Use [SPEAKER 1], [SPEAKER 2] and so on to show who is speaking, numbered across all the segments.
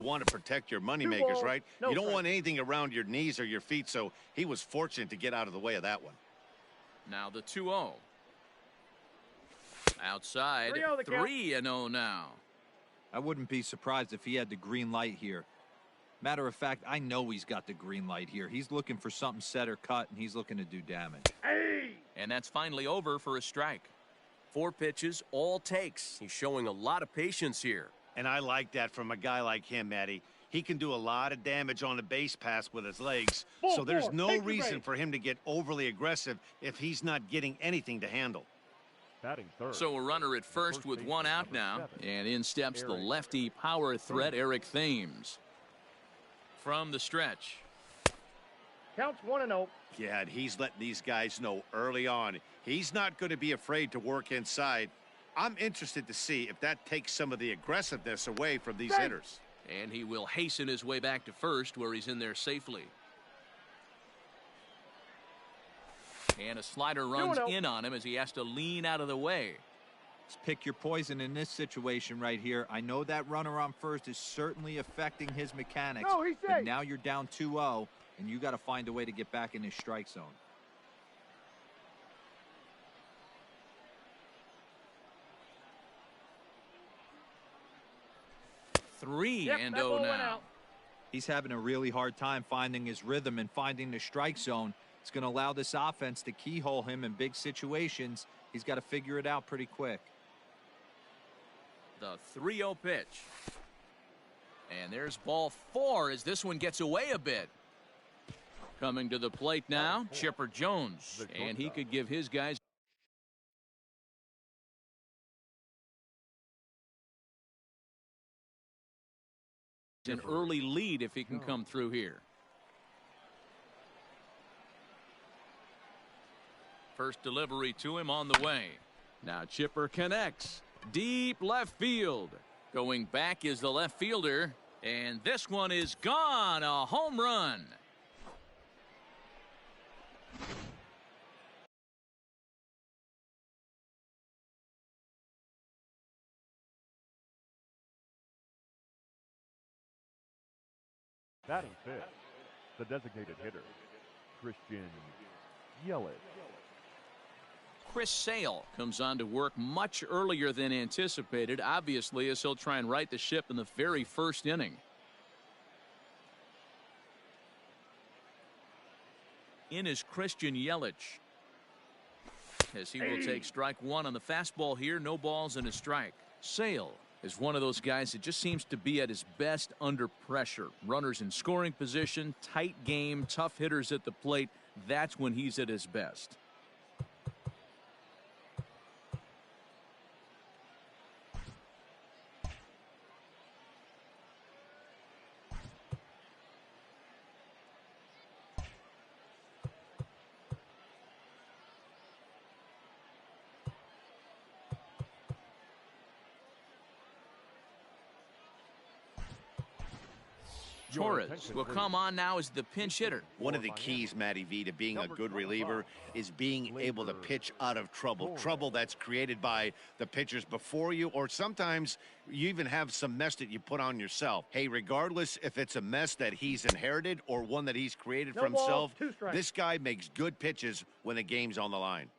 [SPEAKER 1] Want to protect your moneymakers, right? You don't want anything around your knees or your feet, so he was fortunate to get out of the way of that one.
[SPEAKER 2] Now the 2-0. Outside, 3-0 now.
[SPEAKER 3] I wouldn't be surprised if he had the green light here. Matter of fact, I know he's got the green light here. He's looking for something set or cut, and he's looking to do damage.
[SPEAKER 4] Hey!
[SPEAKER 2] And that's finally over for a strike.
[SPEAKER 5] 4 pitches, all takes. He's showing a lot of patience here.
[SPEAKER 1] And I like that from a guy like him, Matty. He can do a lot of damage on the base pass with his legs, so there's no reason for him to get overly aggressive if he's not getting anything to handle.
[SPEAKER 2] So a runner at first with 1 out now, and in steps the lefty power threat, Eric Thames. From the stretch.
[SPEAKER 4] Counts 1-0.
[SPEAKER 1] Yeah, and he's letting these guys know early on he's not going to be afraid to work inside. I'm interested to see if that takes some of the aggressiveness away from these hitters.
[SPEAKER 2] And he will hasten his way back to first, where he's in there safely. And a slider runs in on him as he has to lean out of the way.
[SPEAKER 3] Just pick your poison in this situation right here. I know that runner on first is certainly affecting his mechanics, but now you're down 2-0, and you got to find a way to get back in his strike zone.
[SPEAKER 2] And 0 now.
[SPEAKER 3] He's having a really hard time finding his rhythm and finding the strike zone. It's going to allow this offense to keyhole him in big situations. He's got to figure it out pretty quick.
[SPEAKER 2] The 3-0 pitch. And there's ball 4 as this one gets away a bit. Coming to the plate now, Chipper Jones. And he could give his guys an early lead if he can come through here. First delivery to him on the way. Now Chipper connects. Deep left field. Going back is the left fielder. And this one is gone. A home run.
[SPEAKER 6] Batting fifth, the designated hitter, Christian Yelich.
[SPEAKER 2] Chris Sale comes on to work much earlier than anticipated, obviously, as he'll try and right the ship in the very first inning. In is Christian Yelich, as he will take strike 1 on the fastball here. No balls and a strike. Sale is one of those guys that just seems to be at his best under pressure. Runners in scoring position, tight game, tough hitters at the plate. That's when he's at his best. Torres will come on now as the pinch hitter.
[SPEAKER 1] One of the keys, Matty V, to being a good reliever is being able to pitch out of trouble. Trouble that's created by the pitchers before you, or sometimes you even have some mess that you put on yourself. Hey, regardless if it's a mess that he's inherited or one that he's created for himself, this guy makes good pitches when the game's on the line.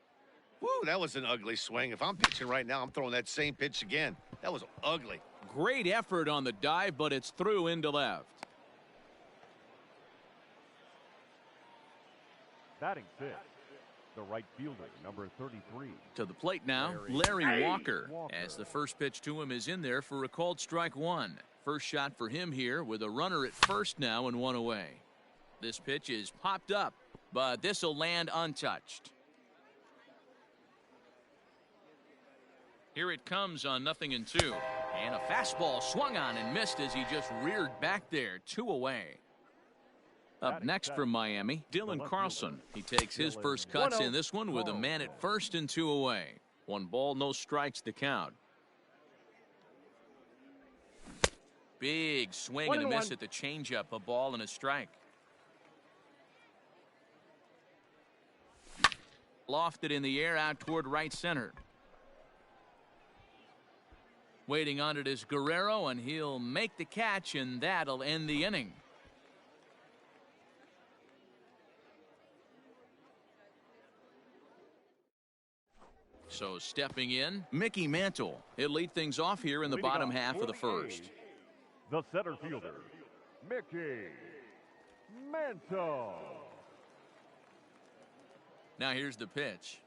[SPEAKER 1] Woo, that was an ugly swing. If I'm pitching right now, I'm throwing that same pitch again. That was ugly.
[SPEAKER 2] Great effort on the dive, but it's through into left.
[SPEAKER 6] Batting fifth, the right fielder, number 33.
[SPEAKER 2] To the plate now, Larry Walker, as the first pitch to him is in there for a called strike 1. First shot for him here with a runner at first now and 1 away. This pitch is popped up, but this will land untouched. Here it comes on 0-2. And a fastball swung on and missed as he just reared back there. 2 away. Up next from Miami, Dylan Carlson. He takes his first cuts in this one with a man at first and 2 away. 1 ball, no strikes to count. Big swing and a miss at the changeup. A ball and a strike. Lofted in the air out toward right center. Waiting on it is Guerrero, and he'll make the catch, and that'll end the inning. So stepping in, Mickey Mantle. He'll lead things off here in the bottom half of the first.
[SPEAKER 6] The center fielder, Mickey Mantle.
[SPEAKER 2] Now here's the pitch.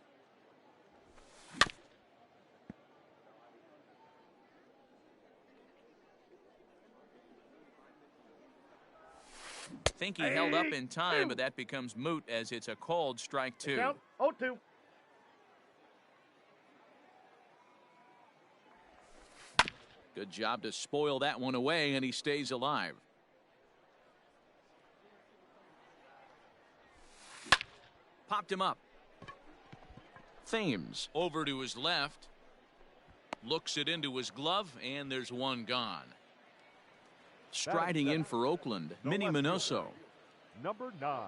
[SPEAKER 2] Think he held up in time, but that becomes moot as it's a called strike two.
[SPEAKER 4] Count 0-2.
[SPEAKER 2] Good job to spoil that one away, and he stays alive. Popped him up. Thames over to his left. Looks it into his glove, and there's one gone. Striding in for Oakland, Minnie Minoso.
[SPEAKER 6] Number 9.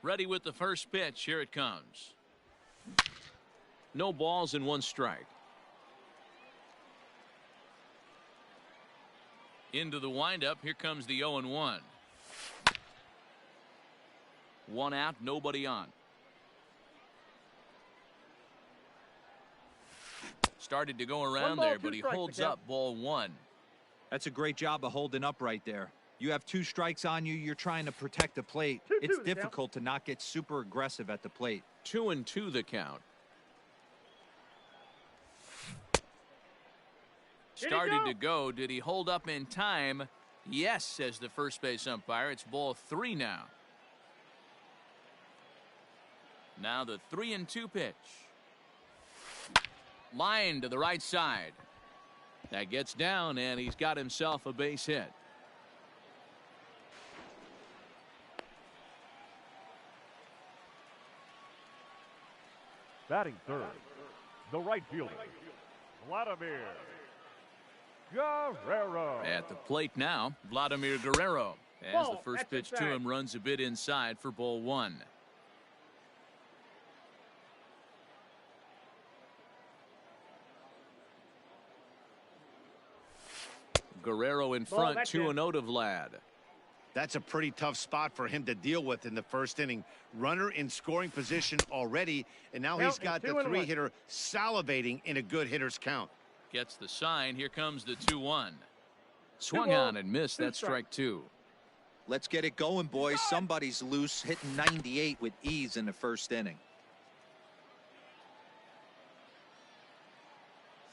[SPEAKER 2] Ready with the first pitch. Here it comes. No balls and one strike. Into the windup. Here comes the 0-1. One out, nobody on. Started to go around there, but he holds up ball one.
[SPEAKER 3] That's a great job of holding up right there. You have 2 strikes on you. You're trying to protect the plate. It's difficult to not get super aggressive at the plate.
[SPEAKER 2] 2-2 the count. Started to go. Did he hold up in time? Yes, says the first base umpire. It's ball 3 now. Now the 3-2 pitch. Line to the right side. That gets down, and he's got himself a base hit.
[SPEAKER 6] Batting third, the right fielder, Vladimir Guerrero.
[SPEAKER 2] At the plate now, Vladimir Guerrero. As the first pitch to him runs a bit inside for ball one. Guerrero in front, 2-0 to Vlad.
[SPEAKER 1] That's a pretty tough spot for him to deal with in the first inning. Runner in scoring position already, and now he's got the 3-hitter salivating in a good hitter's count.
[SPEAKER 2] Gets the sign. Here comes the 2-1. Swung on and missed. That's strike 2.
[SPEAKER 3] Let's get it going, boys. Somebody's loose, hitting 98 with ease in the first inning.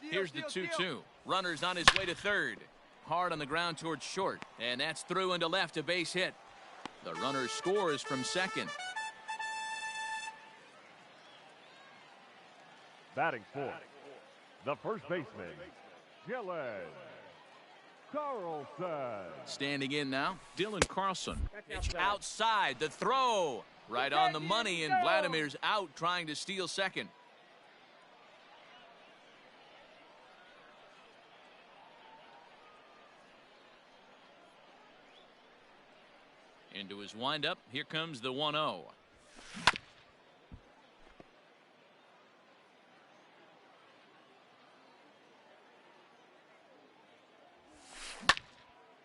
[SPEAKER 2] Here's the 2-2. Runner's on his way to third. Hard on the ground towards short, and that's through into left, a base hit. The runner scores from second.
[SPEAKER 6] Batting fourth, the first baseman, Dylan Carlson.
[SPEAKER 2] Standing in now, Dylan Carlson. Pitch outside, the throw. Right on the money, and Vladimir's out trying to steal second. Into his windup. Here comes the 1-0.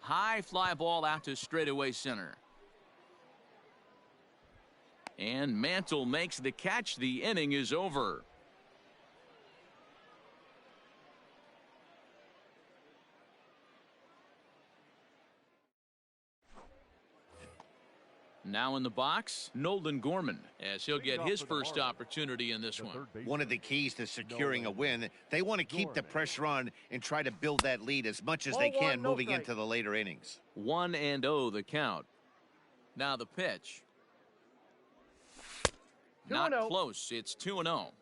[SPEAKER 2] High fly ball out to straightaway center. And Mantle makes the catch. The inning is over. Now in the box, Nolan Gorman, as he'll get his first opportunity in this one.
[SPEAKER 1] One of the keys to securing a win, they want to keep the pressure on and try to build that lead as much as they can moving into the later innings.
[SPEAKER 2] 1-0 the count. Now the pitch. Not close. It's 2-0.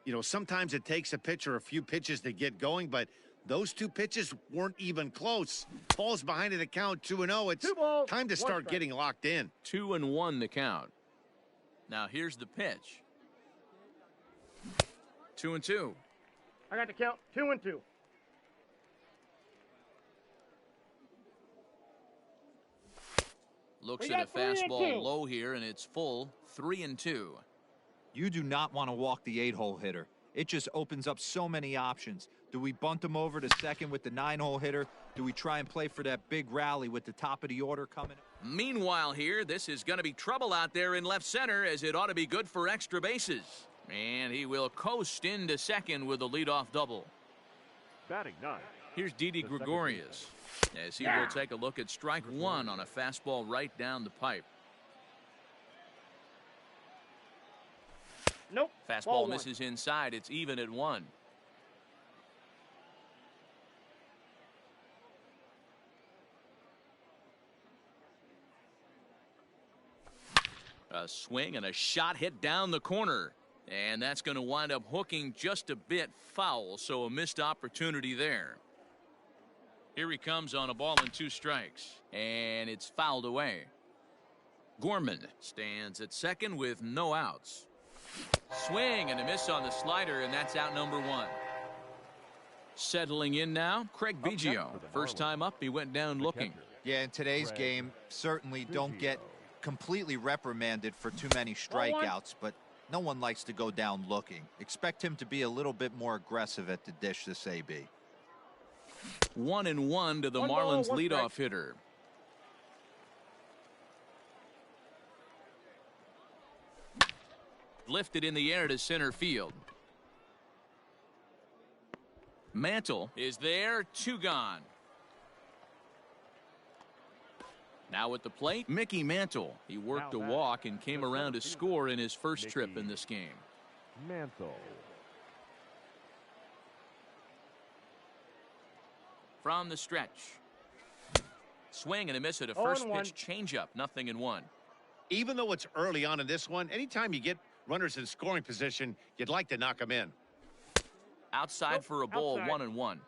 [SPEAKER 1] You know, sometimes it takes a pitcher a few pitches to get going, but those 2 pitches weren't even close. Ball's behind the count, 2-0. It's time to start getting locked in.
[SPEAKER 2] 2-1 the count. Now here's the pitch. 2-2.
[SPEAKER 4] I got the count. 2-2.
[SPEAKER 2] Looks
[SPEAKER 4] We
[SPEAKER 2] at a
[SPEAKER 4] got 3-2.
[SPEAKER 2] fastball low here, and it's full. 3-2.
[SPEAKER 3] You do not want to walk the 8-hole hitter. It just opens up so many options. Do we bunt him over to second with the 9-hole hitter? Do we try and play for that big rally with the top of the order coming?
[SPEAKER 2] Meanwhile here, this is going to be trouble out there in left center, as it ought to be good for extra bases. And he will coast into second with a leadoff double.
[SPEAKER 6] Batting ninth.
[SPEAKER 2] Here's Didi Gregorius, as he will take a look at strike one on a fastball right down the pipe.
[SPEAKER 4] Nope.
[SPEAKER 2] Fastball misses inside. It's even at 1. A swing and a shot hit down the corner. And that's going to wind up hooking just a bit foul, so a missed opportunity there. Here he comes on a ball and 2 strikes. And it's fouled away. Gorman stands at second with no outs. Swing and a miss on the slider, and that's out number 1. Settling in now, Craig Biggio. First time up, he went down looking.
[SPEAKER 3] Yeah, in today's game, certainly don't get completely reprimanded for too many strikeouts, but no one likes to go down looking. Expect him to be a little bit more aggressive at the dish this AB.
[SPEAKER 2] 1-1 to the Marlins leadoff hitter. Lifted in the air to center field. Mantle is there, 2 gone. Now at the plate, Mickey Mantle. He worked a walk and came around to score in his first trip in this game.
[SPEAKER 6] Mantle.
[SPEAKER 2] From the stretch. Swing and a miss at a first pitch changeup, 0-1.
[SPEAKER 1] Even though it's early on in this one, anytime you get runners in scoring position, you'd like to knock them in.
[SPEAKER 2] Outside for a ball, 1-1.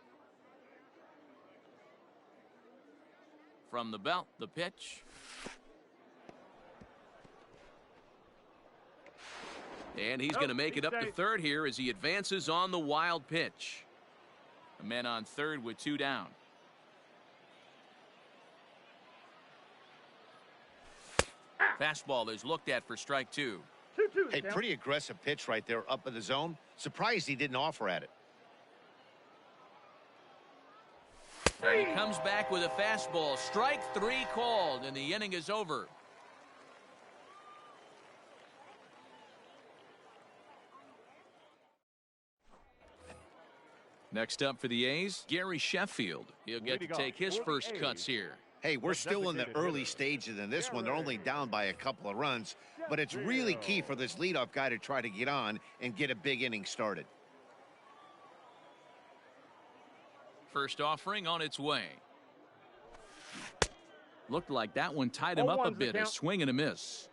[SPEAKER 2] From the belt, the pitch. And he's going to make it up to third here as he advances on the wild pitch. A man on third with 2 down. Fastball is looked at for strike 2.
[SPEAKER 1] Hey, pretty aggressive pitch right there up in the zone. Surprised he didn't offer at it.
[SPEAKER 2] And he comes back with a fastball. Strike 3 called, and the inning is over. Next up for the A's, Gary Sheffield. He'll get to take his first cuts here.
[SPEAKER 1] Hey, we're still in the early stages in this one. They're only down by a couple of runs, but it's really key for this leadoff guy to try to get on and get a big inning started.
[SPEAKER 2] First offering on its way. Looked like that one tied him up a bit. A swing and a miss.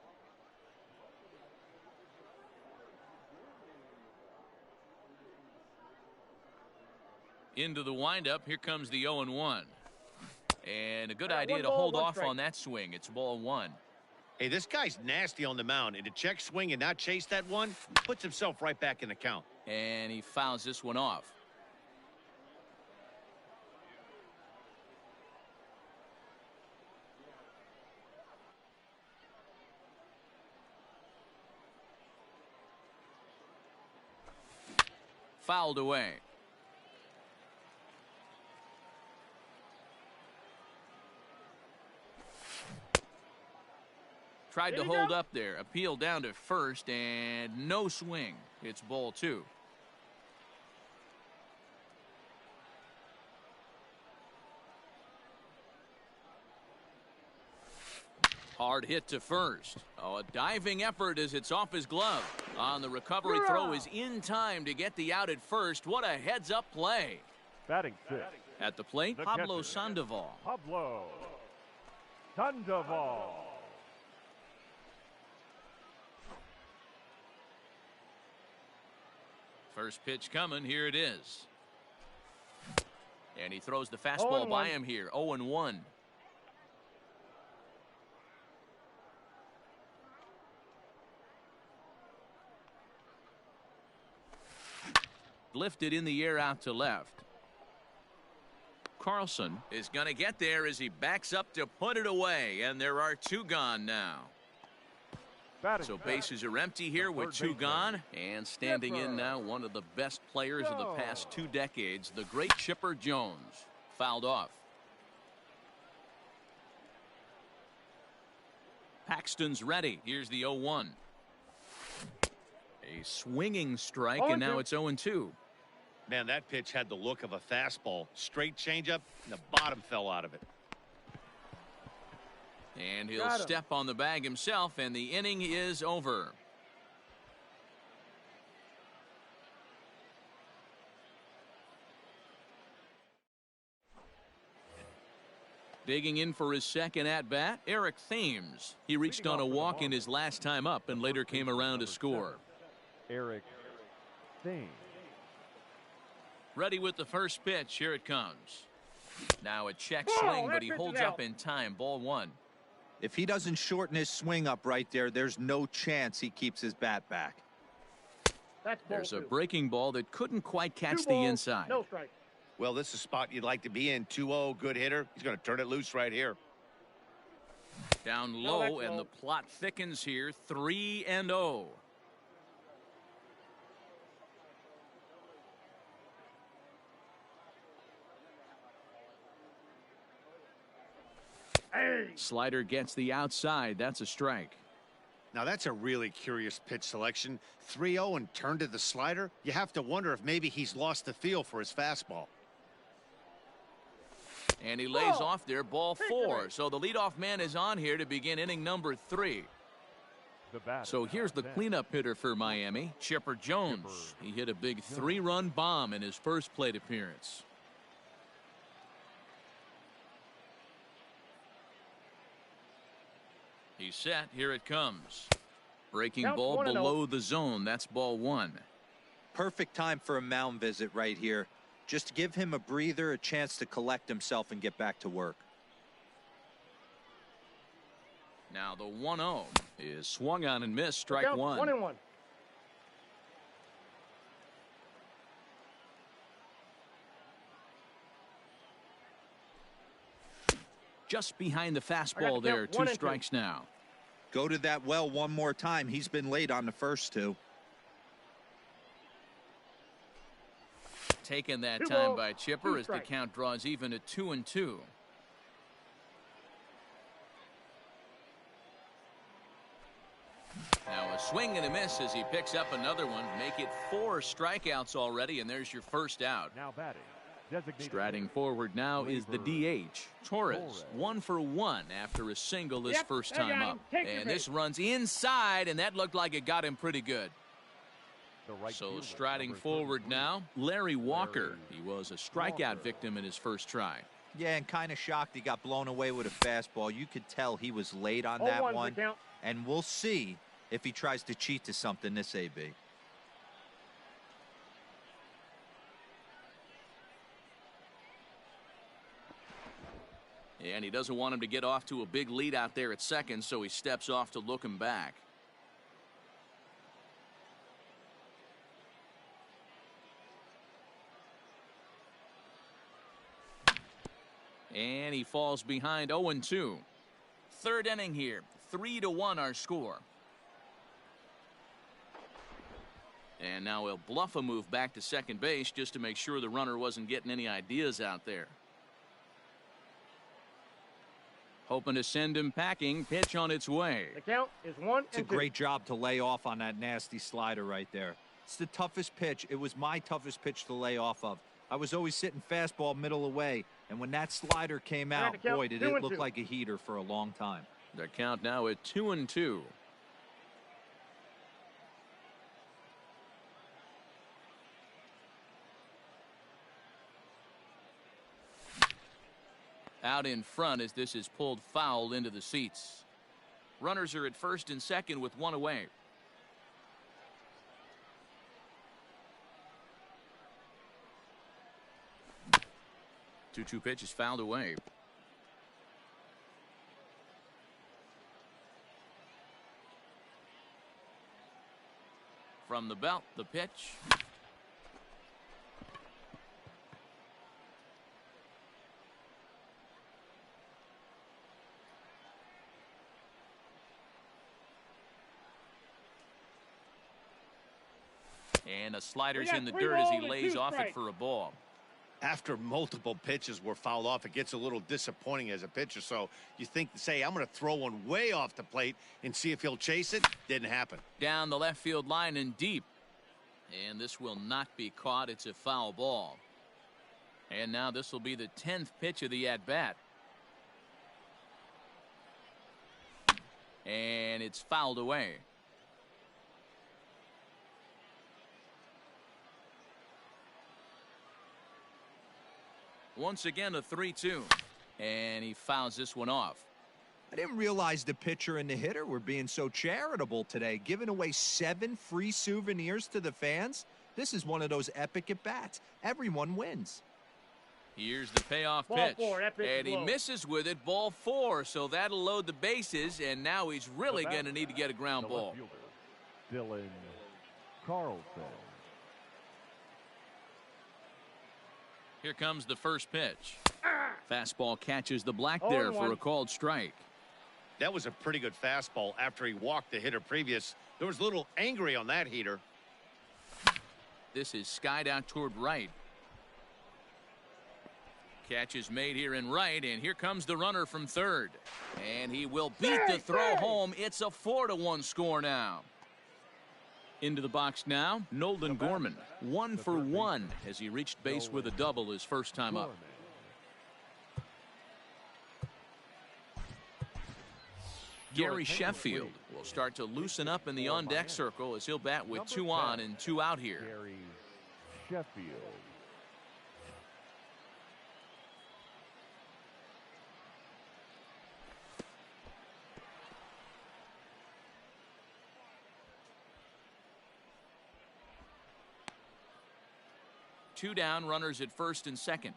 [SPEAKER 2] Into the windup. Here comes the 0-1. And a good idea to hold off on that swing. It's ball 1.
[SPEAKER 1] Hey, this guy's nasty on the mound, and to check swing and not chase that one, puts himself right back in the count.
[SPEAKER 2] And he fouls this one off. Fouled away. Tried to hold up there. Appeal down to first, and no swing. It's ball 2. Hard hit to first. Oh, a diving effort as it's off his glove. On the recovery throw is in time to get the out at first. What a heads-up play.
[SPEAKER 6] Batting 6.
[SPEAKER 2] At the plate, Pablo Sandoval.
[SPEAKER 6] Pablo Sandoval.
[SPEAKER 2] First pitch coming. Here it is. And he throws the fastball by him here. 0-1. lifted in the air out to left. Carlson is going to get there as he backs up to put it away, and there are 2 gone now. So bases are empty here with 2 gone, and standing in now one of the best players of the past 2 decades, the great Chipper Jones, fouled off. Paxton's ready. Here's the 0-1. A swinging strike, and now it's 0-2.
[SPEAKER 1] Man, that pitch had the look of a fastball. Straight changeup, and the bottom fell out of it.
[SPEAKER 2] And he'll step on the bag himself, and the inning is over. Digging in for his second at-bat, Eric Thames. He reached on a walk in his last time up and later came around to score.
[SPEAKER 6] Eric Thames.
[SPEAKER 2] Ready with the first pitch. Here it comes. Now a check swing, but he holds up in time. Ball 1.
[SPEAKER 3] If he doesn't shorten his swing up right there, there's no chance he keeps his bat back.
[SPEAKER 2] There's a breaking ball that couldn't quite catch the inside.
[SPEAKER 4] No strike.
[SPEAKER 1] Well, this is a spot you'd like to be in. 2-0, good hitter. He's going to turn it loose right here.
[SPEAKER 2] Down low, and the plot thickens here. 3-0. Slider gets the outside. That's a strike.
[SPEAKER 1] Now, that's a really curious pitch selection. 3-0 and turned to the slider. You have to wonder if maybe he's lost the feel for his fastball.
[SPEAKER 2] And he lays off there. Ball 4. So the leadoff man is on here to begin inning number 3. So here's the cleanup hitter for Miami, Chipper Jones. He hit a big 3-run bomb in his first plate appearance. He's set. Here it comes. Breaking ball below the zone. That's ball 1.
[SPEAKER 3] Perfect time for a mound visit right here. Just to give him a breather, a chance to collect himself and get back to work.
[SPEAKER 2] Now the 1-0 is swung on and missed. Strike 1.
[SPEAKER 4] 1-1.
[SPEAKER 2] Just behind the fastball there. 2 strikes now.
[SPEAKER 3] Go to that well one more time. He's been late on the first 2.
[SPEAKER 2] Taken that time by Chipper as the count draws even at 2-2. Now a swing and a miss as he picks up another one. Make it 4 strikeouts already, and there's your first out.
[SPEAKER 6] Now batting.
[SPEAKER 2] Striding forward now is the DH, Torres. 1 for 1 after a single this first time up. And this runs inside, and that looked like it got him pretty good. So striding forward now, Larry Walker. He was a strikeout victim in his first try.
[SPEAKER 3] Yeah, and kind of shocked he got blown away with a fastball. You could tell he was late on that one. And we'll see if he tries to cheat to something this AB.
[SPEAKER 2] And he doesn't want him to get off to a big lead out there at second, so he steps off to look him back. And he falls behind 0-2. Third inning here. 3-1 our score. And now he'll bluff a move back to second base just to make sure the runner wasn't getting any ideas out there. Hoping to send him packing. Pitch on its way.
[SPEAKER 4] The count is 1-2.
[SPEAKER 3] It's a great job to lay off on that nasty slider right there. It's the toughest pitch. It was my toughest pitch to lay off of. I was always sitting fastball middle away, and when that slider came out, boy, did it look like a heater for a long time.
[SPEAKER 2] The count now at 2-2. Out in front as this is pulled foul into the seats. Runners are at first and second with 1 away. 2-2 pitch is fouled away. From the belt, the pitch. And the slider's in the dirt as he lays off it for a ball.
[SPEAKER 1] After multiple pitches were fouled off, it gets a little disappointing as a pitcher. So you think, say, I'm going to throw one way off the plate and see if he'll chase it. Didn't happen.
[SPEAKER 2] Down the left field line and deep. And this will not be caught. It's a foul ball. And now this will be the 10th pitch of the at-bat. And it's fouled away. Once again, a 3-2. And he fouls this one off.
[SPEAKER 3] I didn't realize the pitcher and the hitter were being so charitable today, giving away 7 free souvenirs to the fans. This is one of those epic at-bats. Everyone wins.
[SPEAKER 2] Here's the payoff
[SPEAKER 4] Ball
[SPEAKER 2] pitch.
[SPEAKER 4] 4, that pitch
[SPEAKER 2] And
[SPEAKER 4] is
[SPEAKER 2] he
[SPEAKER 4] low.
[SPEAKER 2] misses with it, ball 4. So that'll load the bases, and now he's really going to need to get a ground
[SPEAKER 6] The
[SPEAKER 2] ball.
[SPEAKER 6] left fielder, Dylan Carlson.
[SPEAKER 2] Here comes the first pitch. Fastball catches the black there for a called strike.
[SPEAKER 1] That was a pretty good fastball after he walked the hitter previous. There was a little angry on that heater.
[SPEAKER 2] This is skied out toward right. Catch is made here in right, and here comes the runner from third. And he will beat the throw home. It's a 4-1 score now. Into the box now, Nolan Gorman. 1 for 1 as he reached base with a double his first time up. Gary Sheffield will start to loosen up in the on-deck circle as he'll bat with 2 on and 2 out here.
[SPEAKER 6] Gary Sheffield.
[SPEAKER 2] Two down, runners at first and second.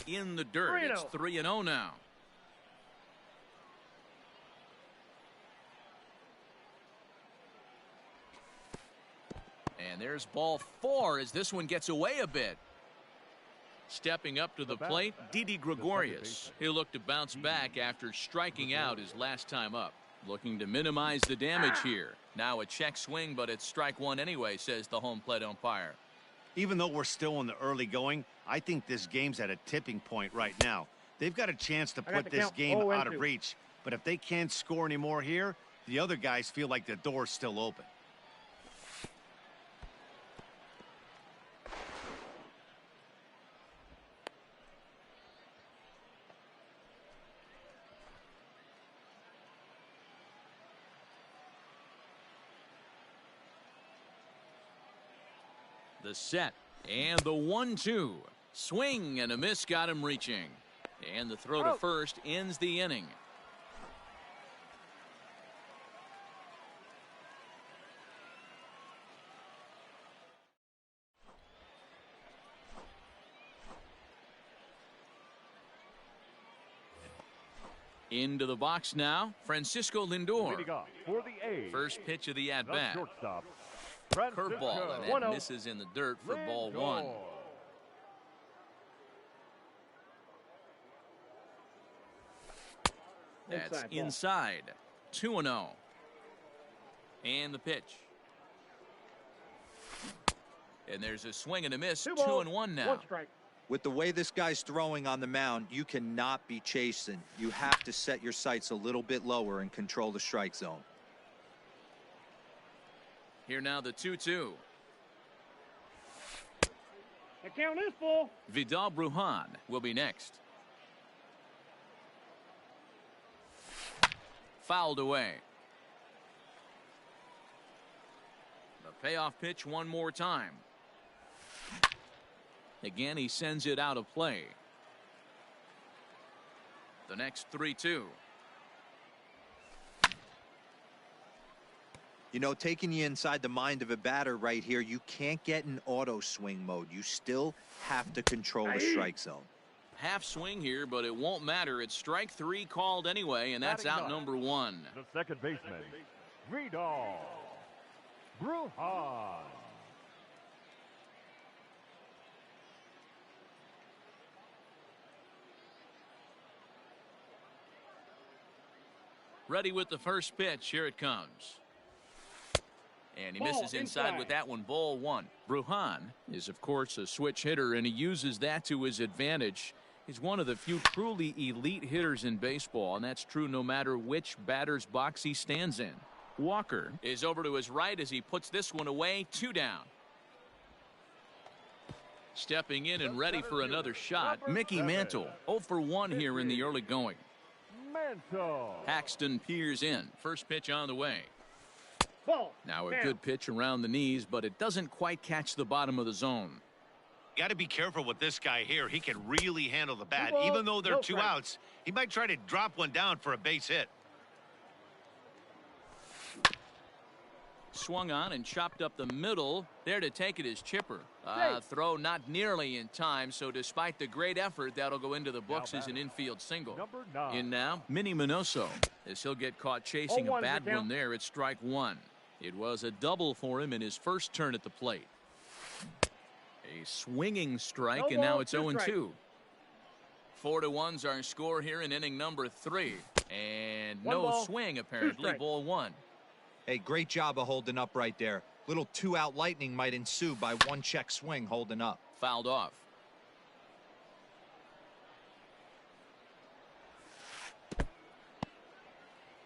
[SPEAKER 2] In the dirt, it's 3-0 now. And there's ball 4 as this one gets away a bit. Stepping up to the plate, Didi Gregorius. He'll look to bounce back after striking out his last time up. Looking to minimize the damage here. Now a check swing, but it's strike 1 anyway, says the home plate umpire.
[SPEAKER 1] Even though we're still in the early going, I think this game's at a tipping point right now. They've got a chance to put this game out of reach. But if they can't score any more here, the other guys feel like the door's still open.
[SPEAKER 2] The set and the 1-2. Swing and a miss got him reaching. And the throw to first ends the inning. Into the box now, Francisco Lindor.
[SPEAKER 6] For the A's,
[SPEAKER 2] First pitch of the at-bat.
[SPEAKER 6] shortstop,
[SPEAKER 2] Curveball, and that misses in the dirt for ball 1. That's inside. 2-0. And the pitch. And there's a swing and a miss. 2-1 now.
[SPEAKER 4] 1 strike.
[SPEAKER 3] With the way this guy's throwing on the mound, you cannot be chasing. You have to set your sights a little bit lower and control the strike zone.
[SPEAKER 2] Here now the 2-2.
[SPEAKER 4] The count is full.
[SPEAKER 2] Vidal Brujan will be next. Fouled away. The payoff pitch one more time. Again, he sends it out of play. The next 3-2.
[SPEAKER 3] You know, taking you inside the mind of a batter right here, you can't get in auto swing mode. You still have to control the strike zone.
[SPEAKER 2] Half swing here, but it won't matter. It's strike 3 called anyway, and that's out number 1.
[SPEAKER 6] The second baseman, Vidal. Brujan.
[SPEAKER 2] Ready with the first pitch. Here it comes. And he misses inside with that one. Ball one. Brujan is, of course, a switch hitter, and he uses that to his advantage. He's one of the few truly elite hitters in baseball, and that's true no matter which batter's box he stands in. Walker is over to his right as he puts this one away. 2 down. Stepping in and ready for another shot, Mickey Mantle. 0 for 1 here in the early going.
[SPEAKER 6] Mantle.
[SPEAKER 2] Paxton peers in. First pitch on the way.
[SPEAKER 4] Ball.
[SPEAKER 2] Now a good pitch around the knees, but it doesn't quite catch the bottom of the zone.
[SPEAKER 1] Got to be careful with this guy here. He can really handle the bat. Even though there are 2 outs, he might try to drop one down for a base hit.
[SPEAKER 2] Swung on and chopped up the middle. There to take it is Chipper. Throw not nearly in time, so despite the great effort, that'll go into the books as an infield single.
[SPEAKER 6] Number 9.
[SPEAKER 2] In now, Minnie Minoso, as he'll get caught chasing a bad one there at strike 1. It was a double for him in his first turn at the plate. A swinging strike, and now it's 0-2. 4-1's our score here in inning number 3. And no swing, apparently. Ball 1.
[SPEAKER 3] Hey, great job of holding up right there. Little 2-out lightning might ensue by 1 check swing holding up.
[SPEAKER 2] Fouled off.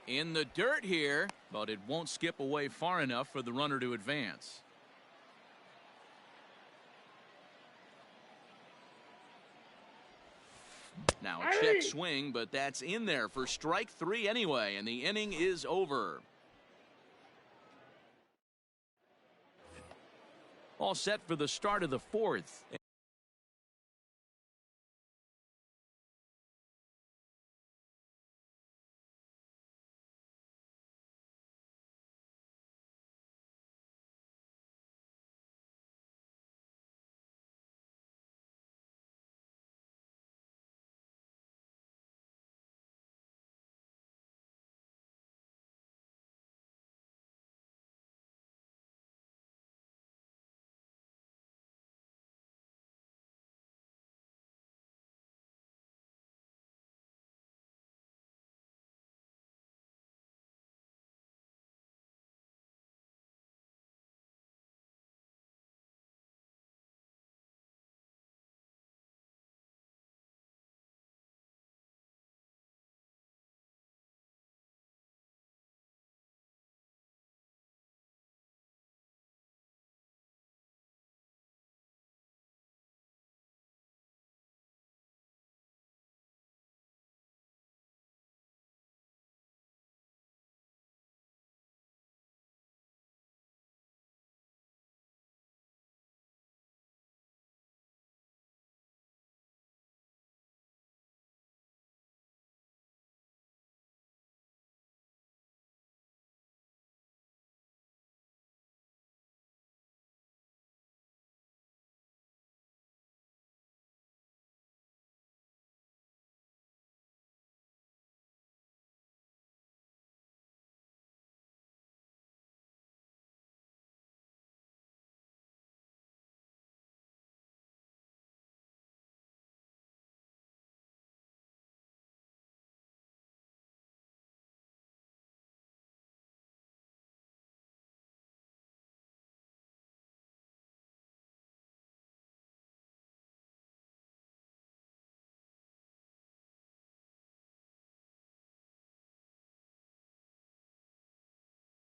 [SPEAKER 2] In the dirt here, but it won't skip away far enough for the runner to advance. Now a check swing, but that's in there for strike 3 anyway, and the inning is over. All set for the start of the 4th.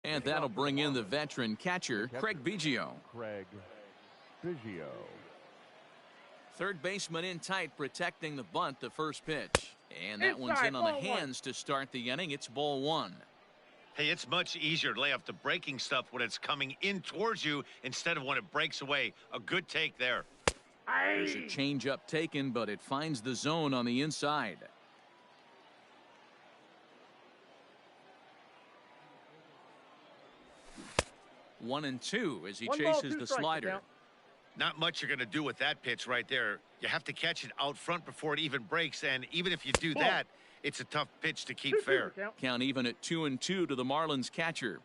[SPEAKER 2] And that'll bring in the veteran catcher, Craig Biggio.
[SPEAKER 6] Craig Biggio.
[SPEAKER 2] Third baseman in tight, protecting the bunt, the first pitch. And that one's in on the hands to start the inning. It's ball 1.
[SPEAKER 1] Hey, it's much easier to lay off the breaking stuff when it's coming in towards you instead of when it breaks away. A good take there.
[SPEAKER 2] There's a changeup taken, but it finds the zone on the inside. One and two as he chases the slider.
[SPEAKER 1] Not much you're going to do with that pitch right there. You have to catch it out front before it even breaks, and even if you do that, it's a tough pitch to keep fair.
[SPEAKER 2] Count even at 2-2 to the Marlins catcher.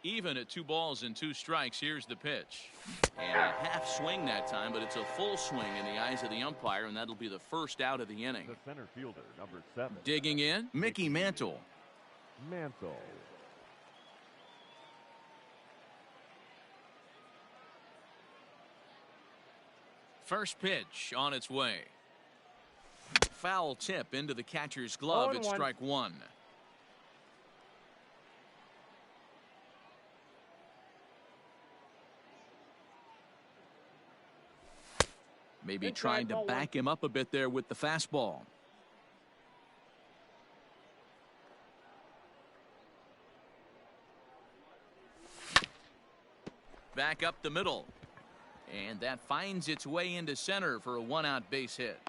[SPEAKER 2] Even at 2 balls and 2 strikes, here's the pitch. And a half swing that time, but it's a full swing in the eyes of the umpire, and that'll be the first out of the inning.
[SPEAKER 6] The center fielder, number 7.
[SPEAKER 2] Digging in, Mickey Mantle.
[SPEAKER 6] Mantle.
[SPEAKER 2] First pitch on its way. Foul tip into the catcher's glove. It's strike 1. Maybe trying to back him up a bit there with the fastball. Back up the middle. And that finds its way into center for a 1-out base hit.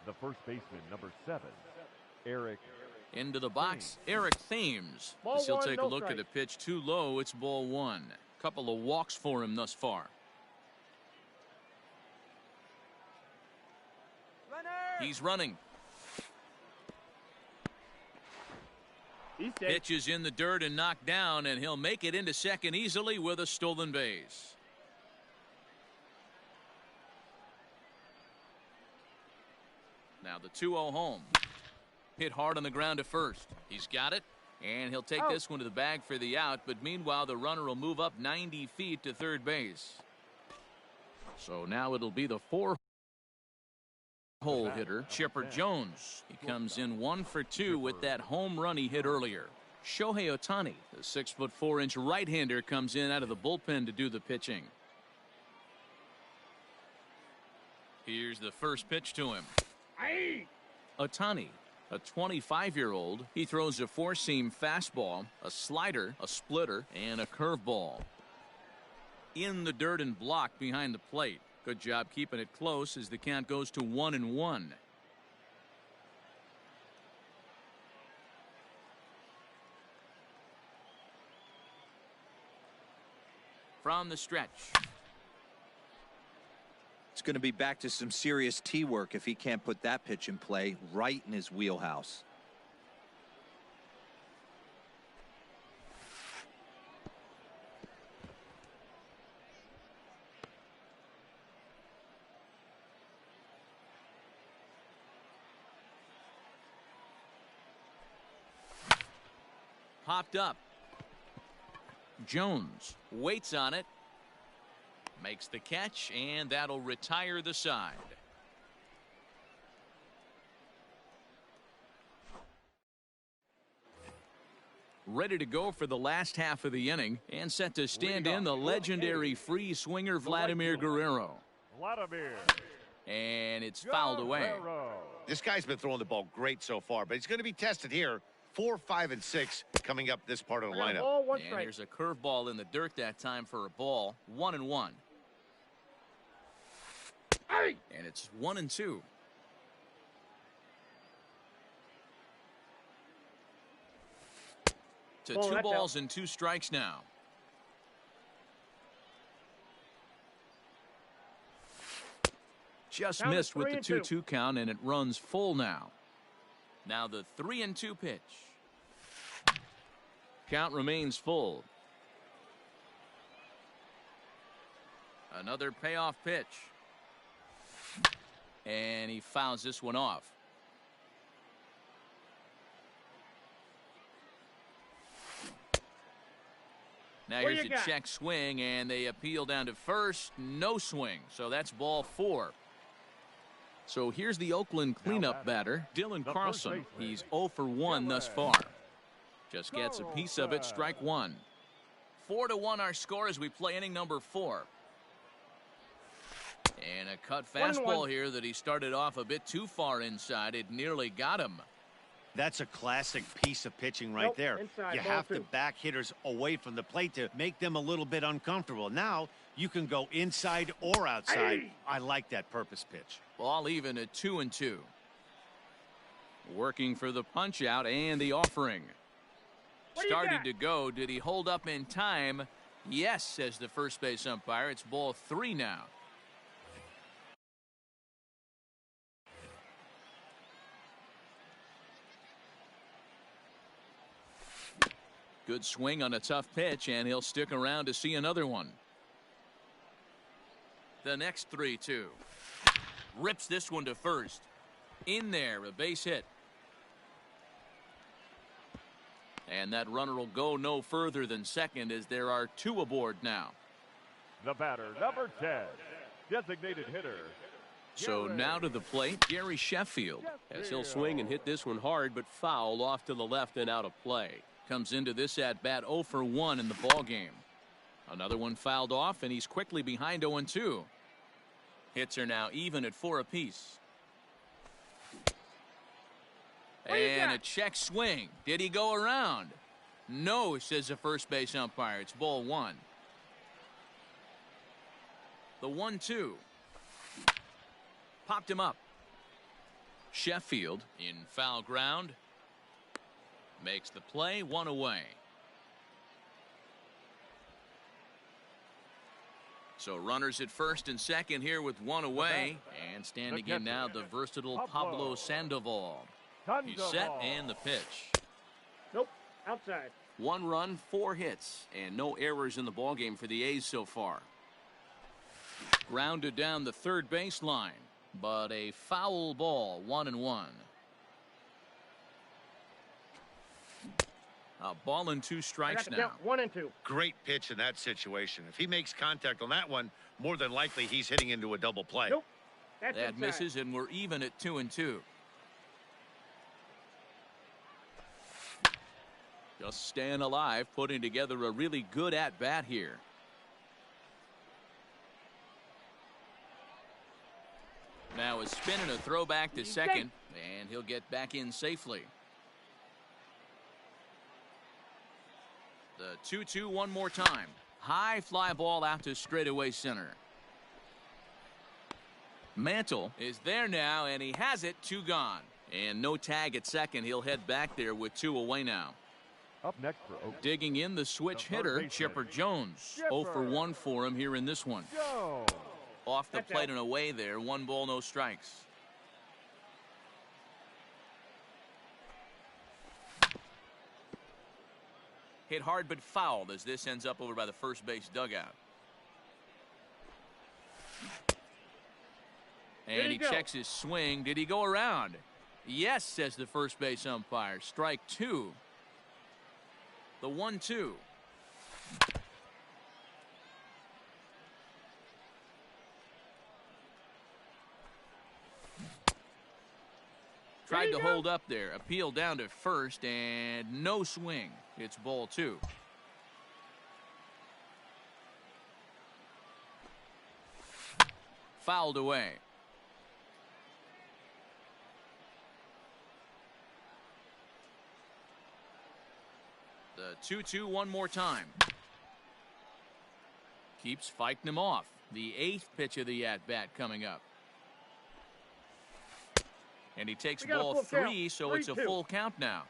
[SPEAKER 6] The first baseman, number 7, Eric.
[SPEAKER 2] Into the box, Eric Thames. As he'll take a look at a pitch too low. It's ball 1. Couple of walks for him thus far. He's running. Pitch is in the dirt and knocked down, and he'll make it into second easily with a stolen base. Now the 2-0 home. Hit hard on the ground to first. He's got it, and he'll take this one to the bag for the out, but meanwhile the runner will move up 90 feet to third base. So now it'll be the 4-hole hitter, Chipper Jones. He comes in 1 for 2 with that home run he hit earlier. Shohei Ohtani, the 6'4" right-hander, comes in out of the bullpen to do the pitching. Here's the first pitch to him. Ohtani, a 25-year-old, he throws a 4-seam fastball, a slider, a splitter, and a curveball. In the dirt and blocked behind the plate. Good job keeping it close as the count goes to 1-1. From the stretch.
[SPEAKER 3] It's going to be back to some serious tee work if he can't put that pitch in play right in his wheelhouse.
[SPEAKER 2] Popped up. Jones waits on it. Makes the catch, and that'll retire the side. Ready to go for the last half of the inning and set to stand in the legendary free swinger Vladimir Guerrero. And it's fouled away.
[SPEAKER 1] This guy's been throwing the ball great so far, but he's going to be tested here. 4, 5, and 6 coming up this part of the lineup.
[SPEAKER 2] And here's a curveball in the dirt that time for a ball. 1-1. And it's 1-2. To 2 balls and 2 strikes now. Just missed with the 2-2 count, and it runs full now. Now the 3-2 pitch. Count remains full. Another payoff pitch. And he fouls this one off. Now here's a check swing, and they appeal down to first. No swing, so that's ball 4. So here's the Oakland cleanup batter, Dylan Carlson. He's 0 for 1 thus far. Just gets a piece of it, strike 1. 4-1 our score as we play inning number 4. And a cut fastball here that he started off a bit too far inside. It nearly got him.
[SPEAKER 1] That's a classic piece of pitching right there. You have to back hitters away from the plate to make them a little bit uncomfortable. Now you can go inside or outside. I like that purpose pitch.
[SPEAKER 2] Ball even at 2-2. Working for the punch out and the offering. Starting to go. Did he hold up in time? Yes, says the first base umpire. It's ball 3 now. Good swing on a tough pitch, and he'll stick around to see another one. The next 3-2. Rips this one to first. In there, a base hit. And that runner will go no further than second as there are 2 aboard now.
[SPEAKER 6] The batter, number 10, designated hitter.
[SPEAKER 2] So now to the plate, Gary Sheffield.
[SPEAKER 5] As he'll swing and hit this one hard, but foul off to the left and out of play.
[SPEAKER 2] Comes into this at-bat 0 for 1 in the ballgame. Another one fouled off, and he's quickly behind 0-2. Hits are now even at 4 apiece. And a check swing. Did he go around? No, says the first base umpire. It's ball 1. The 1-2. Popped him up. Sheffield in foul ground. Makes the play, 1 away. So runners at first and second here with 1 away. And standing in now, the versatile Pablo Sandoval. He's set and the pitch.
[SPEAKER 4] Nope, outside.
[SPEAKER 5] 1 run, 4 hits, and no errors in the ballgame for the A's so far.
[SPEAKER 2] Grounded down the third baseline, but a foul ball, 1-1. A ball and 2 strikes now.
[SPEAKER 4] 1 and 2.
[SPEAKER 1] Great pitch in that situation. If he makes contact on that one, more than likely he's hitting into a double play.
[SPEAKER 4] Nope. That's
[SPEAKER 2] That
[SPEAKER 4] inside.
[SPEAKER 2] misses, and we're even at 2-2. Just staying alive, putting together a really good at-bat here. Now a spin and a throw back to second, and he'll get back in safely. The 2-2 one more time. High fly ball out to straightaway center. Mantle is there now, and he has it. 2 gone. And no tag at second. He'll head back there with 2 away now.
[SPEAKER 6] Up next for Oakland.
[SPEAKER 2] Digging in the switch hitter, Chipper Jones. 0 for 1 for him here in this one.
[SPEAKER 6] Jones.
[SPEAKER 2] Off the plate and away there. 1 ball, no strikes. Hit hard but fouled as this ends up over by the first base dugout. And he checks his swing. Did he go around? Yes, says the first base umpire. Strike 2. The 1-2. Tried to hold up there. Appeal down to first, and no swing. It's ball 2. Fouled away. The 2-2 one more time. Keeps fighting him off. The 8th pitch of the at-bat coming up. And he takes ball 3, so it's a full count now.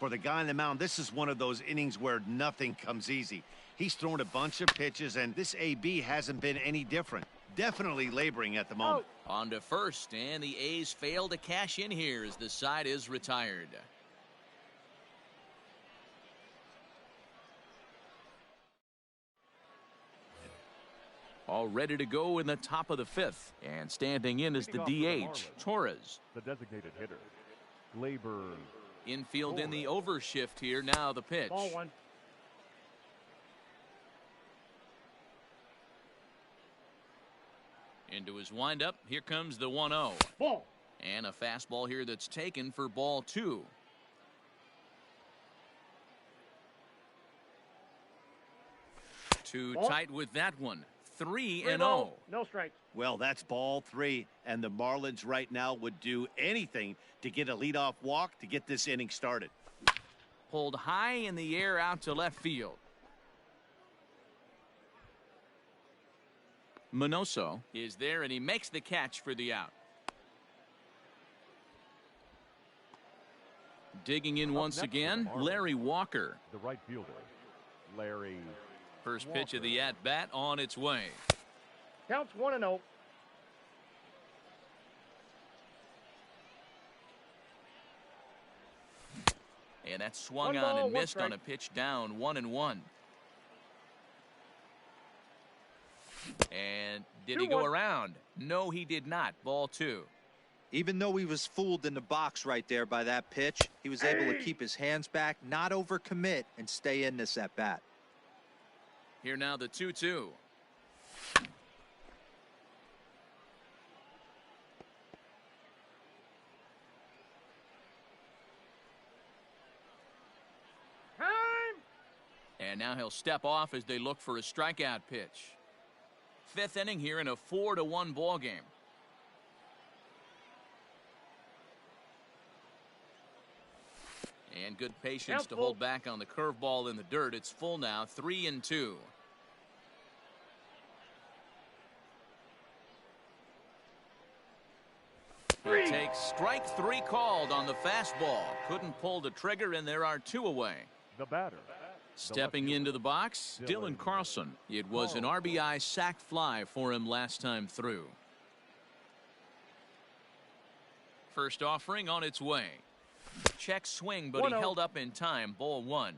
[SPEAKER 1] For the guy on the mound, this is one of those innings where nothing comes easy. He's thrown a bunch of pitches, and this AB hasn't been any different. Definitely laboring at the moment.
[SPEAKER 2] On to first, and the A's fail to cash in here as the side is retired. All ready to go in the top of the 5th. And standing in is the DH, Torres.
[SPEAKER 6] The designated hitter, Glaber.
[SPEAKER 2] Infield in the overshift here. Now the pitch.
[SPEAKER 4] Ball 1.
[SPEAKER 2] Into his windup. Here comes the 1-0.
[SPEAKER 4] Ball.
[SPEAKER 2] And a fastball here that's taken for ball 2. Too tight with that one. 3-0.
[SPEAKER 4] No strikes.
[SPEAKER 1] Well, that's ball 3, and the Marlins right now would do anything to get a leadoff walk to get this inning started.
[SPEAKER 2] Pulled high in the air out to left field. Minoso is there, and he makes the catch for the out. Digging in once again, Larry Walker.
[SPEAKER 6] The right fielder, Larry.
[SPEAKER 2] First pitch of the at-bat on its way.
[SPEAKER 4] Counts 1-0.
[SPEAKER 2] And that swung
[SPEAKER 4] One
[SPEAKER 2] on
[SPEAKER 4] ball,
[SPEAKER 2] and
[SPEAKER 4] one
[SPEAKER 2] missed
[SPEAKER 4] strike.
[SPEAKER 2] on a pitch down 1-1. And did he go
[SPEAKER 4] 2-1.
[SPEAKER 2] around? No, he did not. Ball 2.
[SPEAKER 3] Even though he was fooled in the box right there by that pitch, he was able to keep his hands back, not overcommit, and stay in this at bat.
[SPEAKER 2] Here now the 2-2.
[SPEAKER 4] Time.
[SPEAKER 2] And now he'll step off as they look for a strikeout pitch. 5th inning here in a 4-1 ball game. And good patience to hold back on the curveball in the dirt. It's full now, 3-2. He takes strike 3 called on the fastball. Couldn't pull the trigger, and there are 2 away.
[SPEAKER 6] The batter.
[SPEAKER 2] Stepping into the box, Dylan Carlson. It was an RBI sac fly for him last time through. First offering on its way. Check swing, but he
[SPEAKER 4] 1-0.
[SPEAKER 2] held up in time. Ball 1.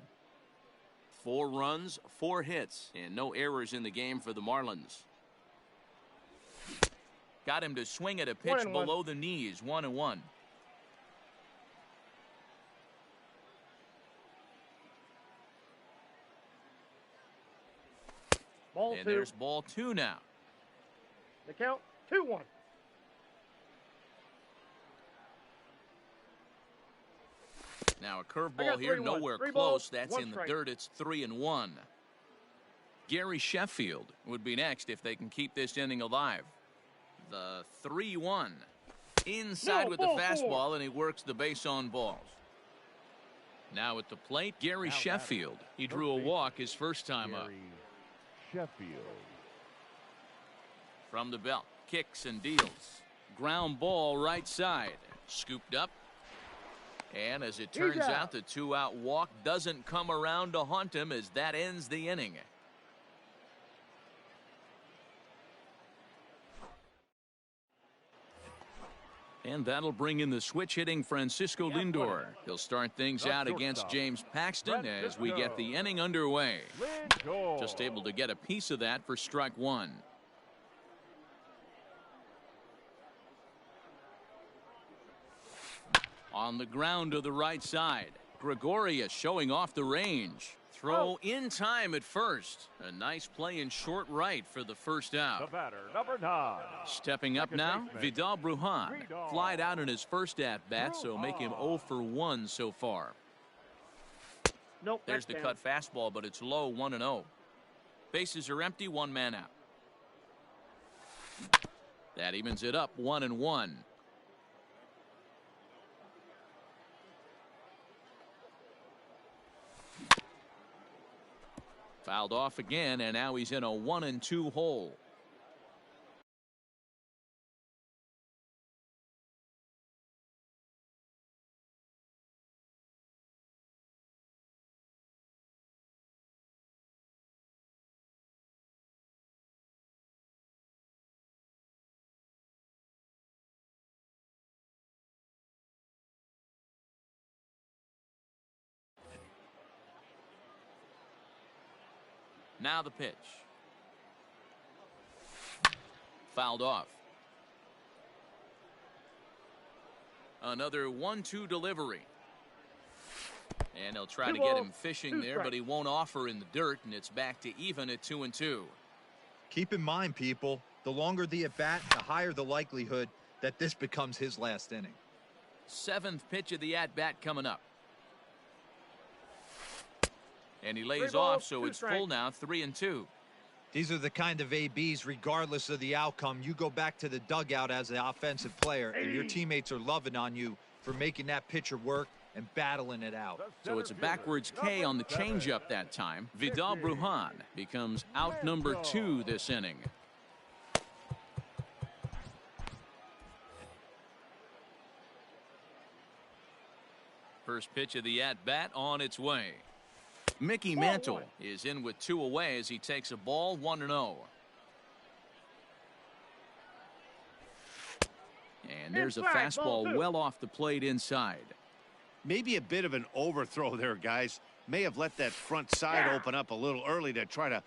[SPEAKER 2] 4 runs, 4 hits, and no errors in the game for the Marlins. Got him to swing at a pitch
[SPEAKER 4] 1-1.
[SPEAKER 2] below the knees. 1-1.
[SPEAKER 4] Ball
[SPEAKER 2] And
[SPEAKER 4] 2.
[SPEAKER 2] there's ball 2 now.
[SPEAKER 4] The count 2-1.
[SPEAKER 2] Now a
[SPEAKER 4] I
[SPEAKER 2] curveball
[SPEAKER 4] got
[SPEAKER 2] here,
[SPEAKER 4] 3-1.
[SPEAKER 2] nowhere
[SPEAKER 4] 3
[SPEAKER 2] close.
[SPEAKER 4] balls,
[SPEAKER 2] That's
[SPEAKER 4] 1
[SPEAKER 2] in the
[SPEAKER 4] strike.
[SPEAKER 2] dirt. It's 3-1. Gary Sheffield would be next if they can keep this inning alive. The 3-1. Inside
[SPEAKER 4] No,
[SPEAKER 2] with the
[SPEAKER 4] ball
[SPEAKER 2] fastball,
[SPEAKER 4] 4.
[SPEAKER 2] and he works the base on balls. Now at the plate, Gary
[SPEAKER 6] Now
[SPEAKER 2] Sheffield. He drew a walk his first time up.
[SPEAKER 6] Gary Sheffield.
[SPEAKER 2] From the belt, kicks and deals. Ground ball right side. Scooped up. And as it turns
[SPEAKER 4] out.
[SPEAKER 2] out, the 2-out walk doesn't come around to haunt him as that ends the inning. And that'll bring in the switch-hitting Francisco Lindor. He'll start things
[SPEAKER 6] The
[SPEAKER 2] out against
[SPEAKER 6] shortstop,
[SPEAKER 2] James Paxton as we get the inning underway.
[SPEAKER 6] Lindor.
[SPEAKER 2] Just able to get a piece of that for strike 1. On the ground to the right side. Gregorius showing off the range. Throw in time at first. A nice play in short right for the first
[SPEAKER 6] The
[SPEAKER 2] out.
[SPEAKER 6] batter, number 9.
[SPEAKER 2] Stepping up
[SPEAKER 6] Second
[SPEAKER 2] now,
[SPEAKER 6] baseman,
[SPEAKER 2] Vidal Brujan.
[SPEAKER 6] Vidal.
[SPEAKER 2] Flied out in his first at-bat, so make him 0 for 1 so far.
[SPEAKER 4] Nope.
[SPEAKER 2] There's the
[SPEAKER 4] that's
[SPEAKER 2] cut fastball, but it's low, 1-0. Bases are empty, 1 man out. That evens it up, 1-1. Fouled off again, and now he's in a 1-2 hole. Now the pitch. Fouled off. Another 1-2 delivery. And he'll try
[SPEAKER 4] 2
[SPEAKER 2] to get
[SPEAKER 4] balls,
[SPEAKER 2] him fishing
[SPEAKER 4] 2
[SPEAKER 2] there,
[SPEAKER 4] strikes.
[SPEAKER 2] but he won't offer in the dirt, and it's back to even at 2-2.
[SPEAKER 3] Keep in mind, people, the longer the at-bat, the higher the likelihood that this becomes his last inning.
[SPEAKER 2] 7th pitch of the at-bat coming up. And he lays
[SPEAKER 4] 3 balls,
[SPEAKER 2] off, so
[SPEAKER 4] 2
[SPEAKER 2] it's full
[SPEAKER 4] strikes.
[SPEAKER 2] now, 3-2.
[SPEAKER 3] These are the kind of ABs, regardless of the outcome, you go back to the dugout as an offensive player, and your teammates are loving on you for making that pitcher work and battling it out.
[SPEAKER 2] So it's a backwards K on the changeup that time. Vidal Brujan becomes out number 2 this inning. First pitch of the at-bat on its way. Mickey Mantle is in with 2 away as he takes a ball, 1-0. And there's a
[SPEAKER 4] Inside, ball
[SPEAKER 2] fastball
[SPEAKER 4] 2.
[SPEAKER 2] well off the plate inside.
[SPEAKER 1] Maybe a bit of an overthrow there, guys. May have let that front side open up a little early to try to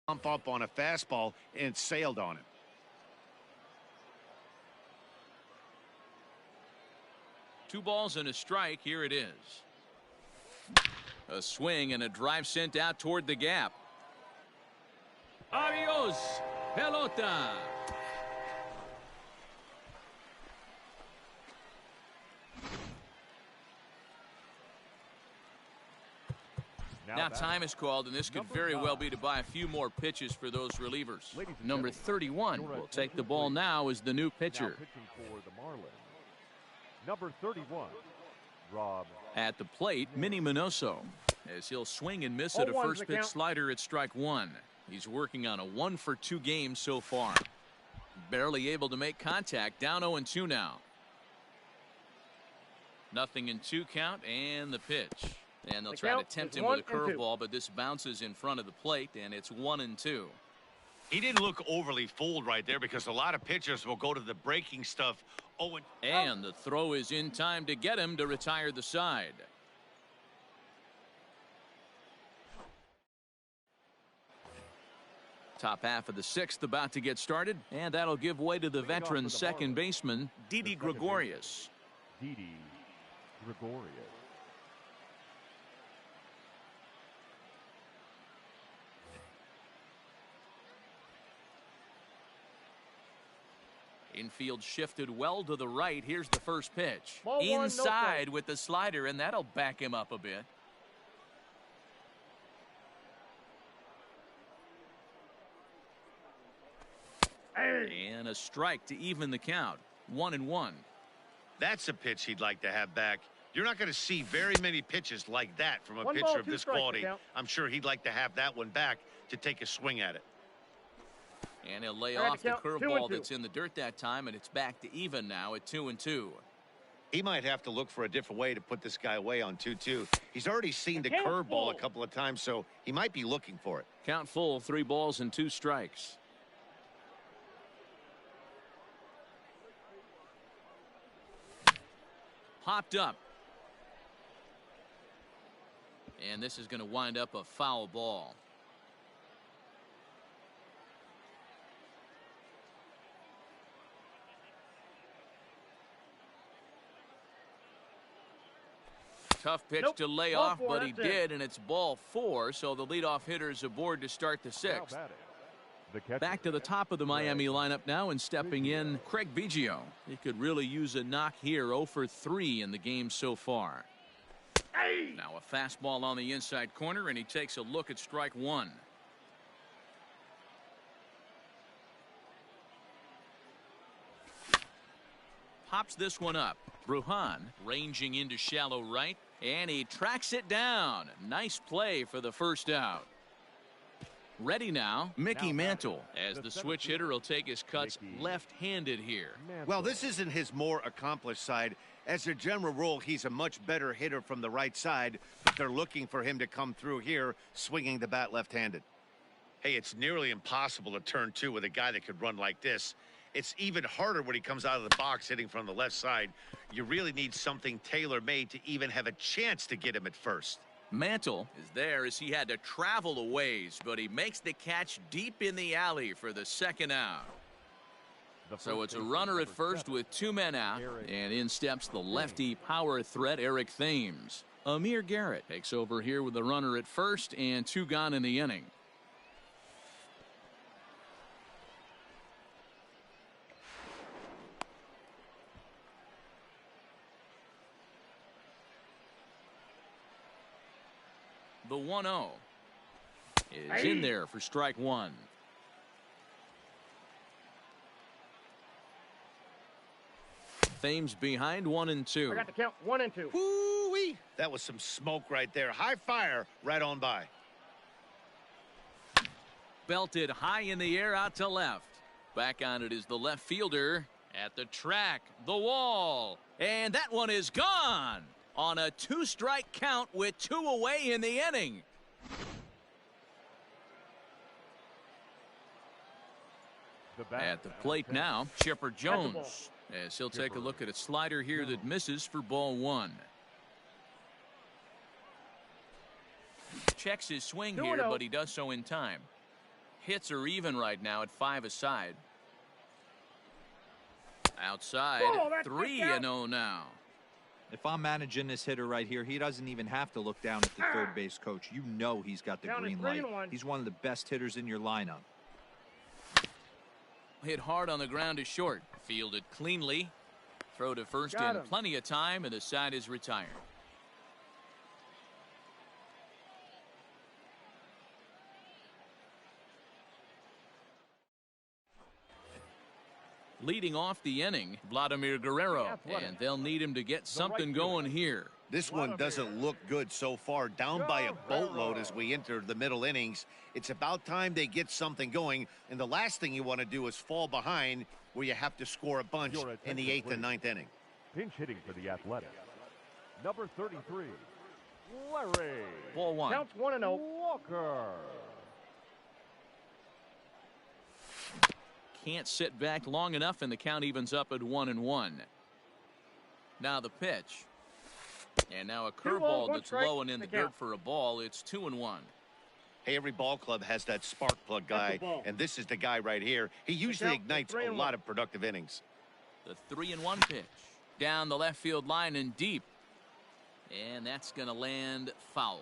[SPEAKER 1] Pump up on a fastball and sailed on it.
[SPEAKER 2] Two balls and a strike. Here it is. A swing and a drive sent out toward the gap. Adios, pelota. Now time is called, and this could very well be to buy a few more pitches for those relievers. Number 31 will take the ball now as the new pitcher.
[SPEAKER 6] Now pitching for the Marlins, number 31, Rob.
[SPEAKER 2] At the plate, Minnie Minoso, as he'll swing and miss at a first pitch slider at strike one. He's working on a 1-for-2 game so far. Barely able to make contact, down 0-2 now. 0-2 count, and the pitch. And they'll try to tempt him with a curveball, but this bounces in front of the plate, and it's 1-2.
[SPEAKER 1] He didn't look overly fooled right there because a lot of pitchers will go to the breaking stuff.
[SPEAKER 2] And the throw is in time to get him to retire the side. Top half of the sixth about to get started, and that'll give way to the veteran second baseman, Didi Gregorius.
[SPEAKER 6] Didi Gregorius.
[SPEAKER 2] Infield shifted well to the right. Here's the first pitch.
[SPEAKER 4] Ball one,
[SPEAKER 2] inside with the slider, and that'll back him up a bit. And a strike to even the count. 1-1.
[SPEAKER 1] That's a pitch he'd like to have back. You're not going to see very many pitches like that from a pitcher of this quality. I'm sure he'd like to have that one back to take a swing at it.
[SPEAKER 2] And he'll lay off the curveball that's in the dirt that time, and it's back to even now at 2-2.
[SPEAKER 1] He might have to look for a different way to put this guy away on 2-2. He's already seen the curveball a couple of times, so he might be looking for it.
[SPEAKER 2] Count full, 3 balls and 2 strikes. Popped up. And this is going to wind up a foul ball. Tough pitch to lay off, but he did, and it's ball 4, so the leadoff hitter is aboard to start the 6th. Back to the top of the Miami lineup now, and stepping in, Craig Biggio. He could really use a knock here, 0 for 3 in the game so far. Now a fastball on the inside corner, and he takes a look at strike 1. Pops this one up. Brujan ranging into shallow right, and he tracks it down. Nice play for the first out. Ready now, Mickey Mantle, as the switch hitter will take his cuts left-handed here.
[SPEAKER 1] Well, this isn't his more accomplished side. As a general rule, he's a much better hitter from the right side, but they're looking for him to come through here, swinging the bat left-handed. Hey, it's nearly impossible to turn 2 with a guy that could run like this. It's even harder when he comes out of the box hitting from the left side. You really need something tailor-made to even have a chance to get him at first.
[SPEAKER 2] Mantle is there as he had to travel a ways, but he makes the catch deep in the alley for the second out. So it's a runner at first with 2 men out, and in steps the lefty power threat Eric Thames. Amir Garrett takes over here with a runner at first and 2 gone in the inning. The 1-0 is in there for strike 1. Thames behind 1-2.
[SPEAKER 4] I got the count 1-2.
[SPEAKER 1] Woo-wee. That was some smoke right there. High fire right on by.
[SPEAKER 2] Belted high in the air out to left. Back on it is the left fielder at the track, the wall, and that one is gone on a 2-strike count with 2 away in the inning. At the plate now, Chipper Jones, as he'll take a look at a slider here that misses for ball 1. Checks his swing here, but he does so in time. Hits are even right now at 5 aside. Outside,
[SPEAKER 4] Oh, that's
[SPEAKER 2] 3-0 now.
[SPEAKER 3] If I'm managing this hitter right here, he doesn't even have to look down at the third base coach. You know he's got the
[SPEAKER 4] Down to
[SPEAKER 3] green light.
[SPEAKER 4] 3-1.
[SPEAKER 3] He's one of the best hitters in your lineup.
[SPEAKER 2] Hit hard on the ground to short. Fielded cleanly. Throw to first
[SPEAKER 4] Got
[SPEAKER 2] in
[SPEAKER 4] him.
[SPEAKER 2] plenty of time, and the side is retired. Leading off the inning, Vladimir Guerrero, and they'll need him to get something going here.
[SPEAKER 1] This one doesn't look good so far. Down by a boatload as we enter the middle innings. It's about time they get something going, and the last thing you want to do is fall behind where you have to score a bunch in the 8th and 9th inning.
[SPEAKER 6] Pinch hitting for the Athletics. Number 33, Larry
[SPEAKER 2] Ball 1.
[SPEAKER 4] Counts 1-0.
[SPEAKER 6] Walker.
[SPEAKER 2] Can't sit back long enough, and the count evens up at 1-1. Now the pitch. And now a
[SPEAKER 4] 2-1,
[SPEAKER 2] curveball
[SPEAKER 4] one
[SPEAKER 2] that's
[SPEAKER 4] strike,
[SPEAKER 2] low and in the
[SPEAKER 4] the count.
[SPEAKER 2] dirt for a ball. It's 2-1.
[SPEAKER 1] Hey, every ball club has that spark plug guy,
[SPEAKER 4] That's the ball.
[SPEAKER 1] and this is the guy right here. He usually
[SPEAKER 4] count is
[SPEAKER 1] ignites a
[SPEAKER 4] 3-1.
[SPEAKER 1] lot of productive innings.
[SPEAKER 2] The 3-1 pitch. Down the left field line and deep. And that's going to land foul.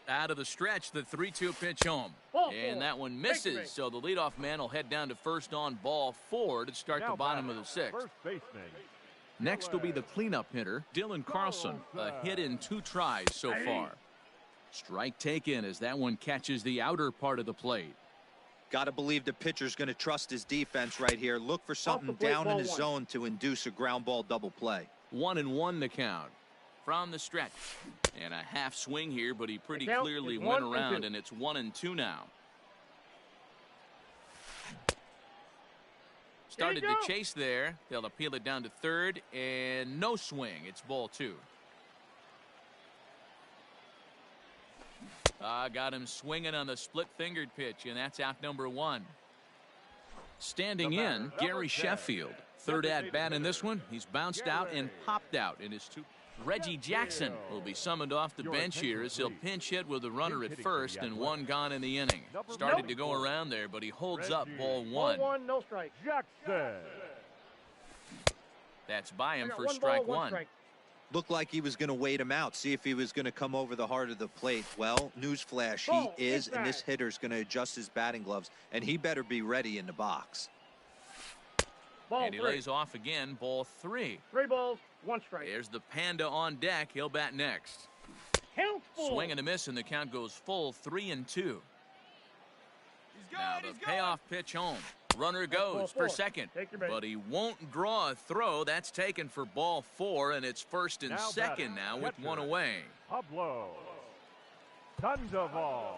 [SPEAKER 2] Out of the stretch, the 3-2 pitch home.
[SPEAKER 4] Ball
[SPEAKER 2] And
[SPEAKER 4] four.
[SPEAKER 2] that one
[SPEAKER 4] Victory.
[SPEAKER 2] misses, so the leadoff man will head down to first on ball 4 to start
[SPEAKER 6] Now
[SPEAKER 2] the bottom of
[SPEAKER 6] batting,
[SPEAKER 2] the 6th.
[SPEAKER 6] First baseman.
[SPEAKER 2] Next will be the cleanup hitter, Dylan Carlson. A hit in 2 tries so far. Strike taken as that one catches the outer part of the plate.
[SPEAKER 3] Got to believe the pitcher's going to trust his defense right here. Look for something
[SPEAKER 4] plate,
[SPEAKER 3] down in
[SPEAKER 4] ball
[SPEAKER 3] his
[SPEAKER 4] 1.
[SPEAKER 3] zone to induce a ground ball double play.
[SPEAKER 2] 1-1 the count. From the stretch. And a half swing here, but he pretty
[SPEAKER 4] The count
[SPEAKER 2] clearly
[SPEAKER 4] is
[SPEAKER 2] went
[SPEAKER 4] 1-2.
[SPEAKER 2] around, and it's 1-2 now. Started
[SPEAKER 4] Here
[SPEAKER 2] to
[SPEAKER 4] you go.
[SPEAKER 2] chase there. They'll appeal it down to third, and no swing. It's ball 2. Got him swinging on the split-fingered pitch, and that's out number 1. Standing in, Gary Sheffield. Third at-bat in this one. He's bounced out and popped out in his 2. Reggie Jackson will be summoned off the bench here as he'll pinch hit with a runner at first and 1 gone in the inning. Started to go around there, but he holds up ball 1.
[SPEAKER 4] Ball 1, no strike.
[SPEAKER 6] Jackson.
[SPEAKER 2] That's by him
[SPEAKER 4] I got
[SPEAKER 2] for
[SPEAKER 4] 1
[SPEAKER 2] strike
[SPEAKER 4] ball,
[SPEAKER 2] 1.
[SPEAKER 4] strike.
[SPEAKER 3] Looked like he was going to wait him out, see if he was going to come over the heart of the plate. Well, newsflash,
[SPEAKER 4] Ball
[SPEAKER 3] he is, and this
[SPEAKER 4] inside.
[SPEAKER 3] hitter's going to adjust his batting gloves, and he better be ready in the box.
[SPEAKER 4] Ball
[SPEAKER 2] And he
[SPEAKER 4] 3.
[SPEAKER 2] lays off again, ball 3.
[SPEAKER 4] 3 balls, 1 strike.
[SPEAKER 2] There's the Panda on deck. He'll bat next.
[SPEAKER 4] Count full.
[SPEAKER 2] Swing and a miss, and the count goes full 3-2. Now the payoff pitch home. Runner
[SPEAKER 4] ball
[SPEAKER 2] goes
[SPEAKER 4] 4.
[SPEAKER 2] for second,
[SPEAKER 4] Take your base.
[SPEAKER 2] but he won't draw a throw. That's taken for ball 4, and it's first and
[SPEAKER 6] Now
[SPEAKER 2] second
[SPEAKER 6] batting,
[SPEAKER 2] now with
[SPEAKER 6] catcher.
[SPEAKER 2] 1 away.
[SPEAKER 6] Pablo Sandoval.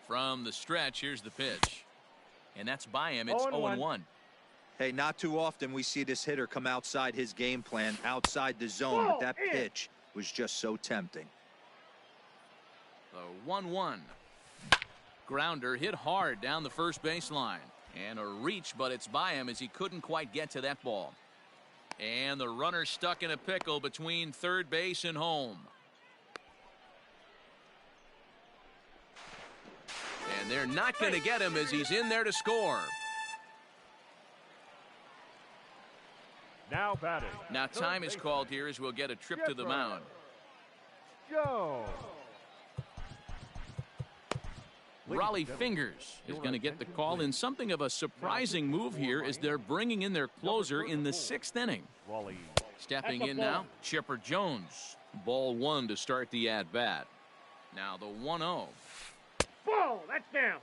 [SPEAKER 2] From the stretch, here's the pitch. And that's by him. It's
[SPEAKER 4] 0-1.
[SPEAKER 2] 0-1.
[SPEAKER 3] Hey, not too often we see this hitter come outside his game plan, outside the zone,
[SPEAKER 4] Ball
[SPEAKER 3] but that
[SPEAKER 4] in.
[SPEAKER 3] pitch was just so tempting.
[SPEAKER 2] The 1-1. Grounder hit hard down the first baseline. And a reach, but it's by him as he couldn't quite get to that ball. And the runner stuck in a pickle between third base and home. And they're not going to get him as he's in there to score.
[SPEAKER 6] Now batting.
[SPEAKER 2] Now
[SPEAKER 6] third
[SPEAKER 2] time is
[SPEAKER 6] baseman,
[SPEAKER 2] called here as we'll get a trip to the
[SPEAKER 6] Skipper.
[SPEAKER 2] mound.
[SPEAKER 6] Jones.
[SPEAKER 2] Raleigh Fingers is going to get the call in something of a surprising move here as they're bringing in their closer in the 6th inning.
[SPEAKER 6] Raleigh.
[SPEAKER 2] Stepping
[SPEAKER 4] That's a
[SPEAKER 2] in
[SPEAKER 4] ball.
[SPEAKER 2] now, Chipper Jones. Ball 1 to start the at-bat. Now the 1-0.
[SPEAKER 4] Ball, that's down.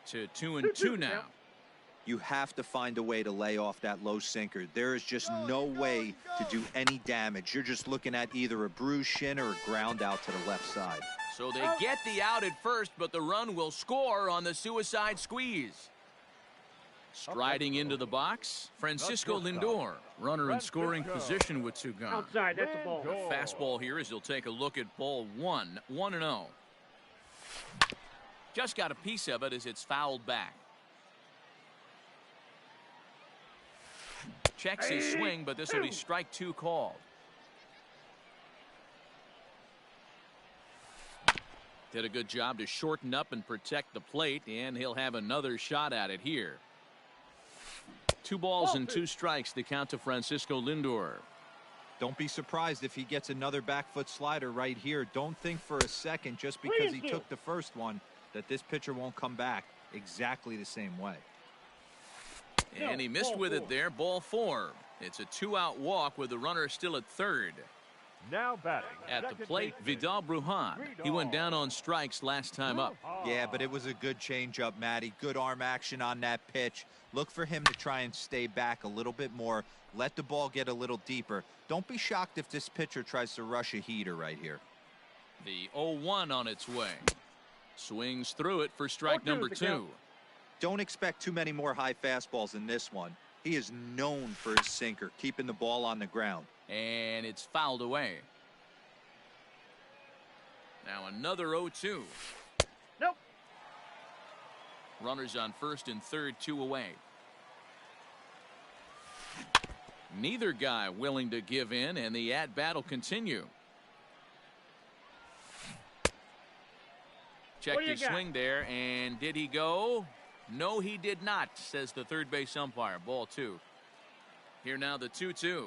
[SPEAKER 2] To 2-2 now.
[SPEAKER 3] You have to find a way to lay off that low sinker. There is just no way to do any damage. You're just looking at either a bruised shin or a ground out to the left side.
[SPEAKER 2] So they get the out at first, but the run will score on the suicide squeeze. Striding into the box, Francisco Lindor. Runner in scoring position with two gone.
[SPEAKER 4] Outside, that's a ball.
[SPEAKER 2] A fastball here as he'll take a look at ball one. 1-0. Just got a piece of it as it's fouled back. Checks his swing, but this will be strike two called. Did a good job to shorten up and protect the plate, and he'll have another shot at it here. 2 balls and 2 strikes to count to Francisco Lindor.
[SPEAKER 3] Don't be surprised if he gets another back foot slider right here. Don't think for a second just because he took the first one that this pitcher won't come back exactly the same way.
[SPEAKER 2] And he missed with it there. Ball 4. It's a 2-out walk with the runner still at third.
[SPEAKER 6] Now batting
[SPEAKER 2] at the plate, Vidal Brujan. He went down on strikes last time up.
[SPEAKER 3] Yeah, but it was a good changeup, Matty. Good arm action on that pitch. Look for him to try and stay back a little bit more. Let the ball get a little deeper. Don't be shocked if this pitcher tries to rush a heater right here.
[SPEAKER 2] The 0-1 on its way. Swings through it for strike number 2.
[SPEAKER 3] Don't expect too many more high fastballs in this one. He is known for his sinker, keeping the ball on the ground.
[SPEAKER 2] And it's fouled away. Now another 0-2.
[SPEAKER 4] Nope.
[SPEAKER 2] Runners on first and third, 2 away. Neither guy willing to give in, and the at-bat will continue. Checked his swing there, and did he go? No, he did not, says the third base umpire. Ball 2. Here now the 2-2.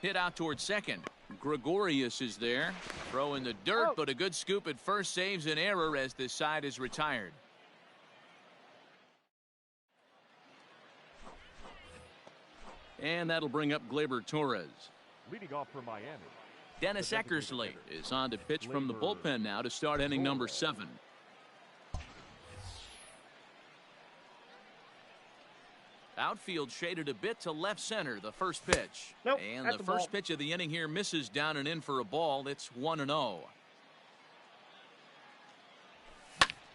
[SPEAKER 2] Hit out towards second. Gregorius is there. Throw in the dirt, but a good scoop at first saves an error as this side is retired. And that'll bring up Gleyber Torres.
[SPEAKER 6] Leading off for Miami.
[SPEAKER 2] Dennis Eckersley is on to pitch from the bullpen now to start inning number 7. Outfield shaded a bit to left center, the first pitch.
[SPEAKER 4] Nope,
[SPEAKER 2] and the first pitch of the inning here misses down and in for a ball. It's 1-0.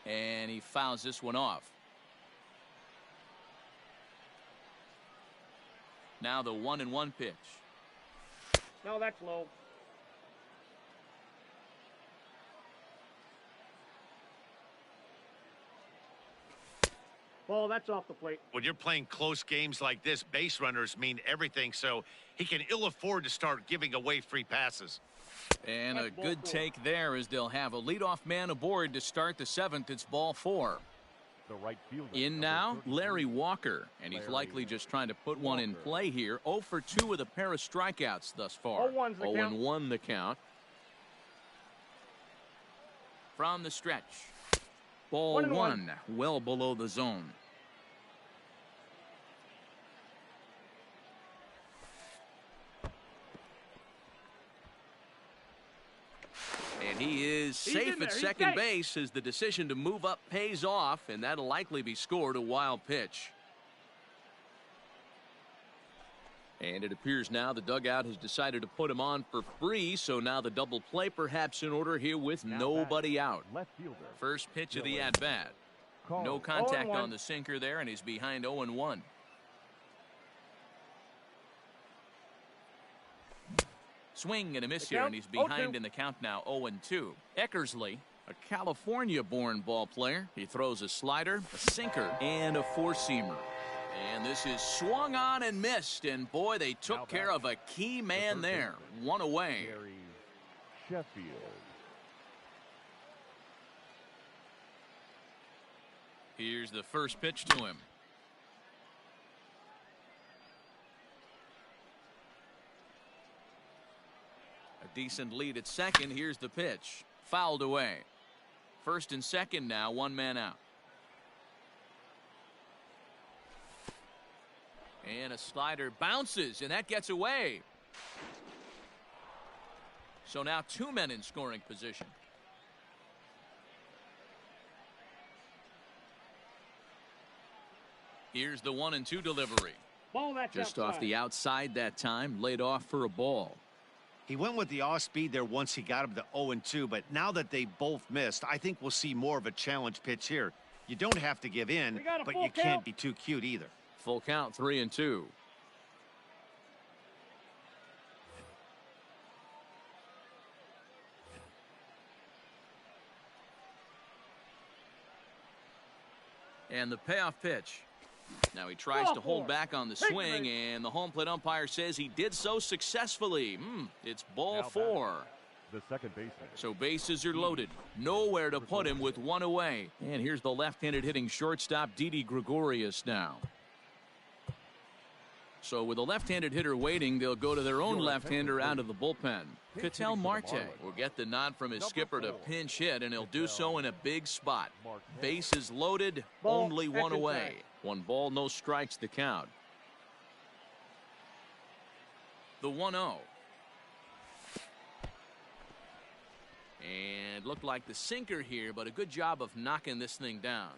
[SPEAKER 2] And he fouls this one off. Now the 1-1 pitch.
[SPEAKER 4] No, that's low. Ball, that's off the plate.
[SPEAKER 1] When you're playing close games like this, base runners mean everything, so he can ill afford to start giving away free passes.
[SPEAKER 2] And a good take there as they'll have a leadoff man aboard to start the 7th. It's ball 4.
[SPEAKER 6] The right fielder.
[SPEAKER 2] In now, Larry Walker, and he's likely just trying to put one in play here. 0 for 2 with a pair of strikeouts thus far. 0-1 the count. From the stretch. Ball 1, well below the zone. And he is safe at second base as the decision to move up pays off, and that'll likely be scored a wild pitch. And it appears now the dugout has decided to put him on for free, so now the double play perhaps in order here with nobody out. First pitch of the at-bat. No contact on the sinker there, and he's behind 0-1. Swing and a miss here, and he's behind in the count now, 0-2. Eckersley, a California-born ball player. He throws a slider, a sinker, and a four-seamer. And this is swung on and missed, and boy, they took care of a key man there. 1 away.
[SPEAKER 6] Sheffield.
[SPEAKER 2] Here's the first pitch to him. A decent lead at second. Here's the pitch. Fouled away. First and second now, 1 man out. And a slider bounces, and that gets away. So now 2 men in scoring position. Here's the 1-2 delivery.
[SPEAKER 4] Ball, that's
[SPEAKER 2] just
[SPEAKER 4] outside.
[SPEAKER 2] Off the outside that time, laid off for a ball.
[SPEAKER 1] He went with the off speed there once he got him to 0-2, but now that they both missed, I think we'll see more of a challenge pitch here. You don't have to give in, but you can't be too cute either.
[SPEAKER 2] Full count, 3-2. And the payoff pitch. Now he tries to hold back on the swing, and the home plate umpire says he did so successfully. It's ball 4.
[SPEAKER 6] The second baseman.
[SPEAKER 2] So bases are loaded. Nowhere to put him with one away. And here's the left-handed hitting shortstop, Didi Gregorius now. So with a left-handed hitter waiting, they'll go to their own left-hander out of the bullpen. Ketel Marte will get the nod from his skipper to pinch hit, and he'll do so in a big spot. Bases loaded, only one away. 1 ball, no strikes the count. The 1-0. And looked like the sinker here, but a good job of knocking this thing down.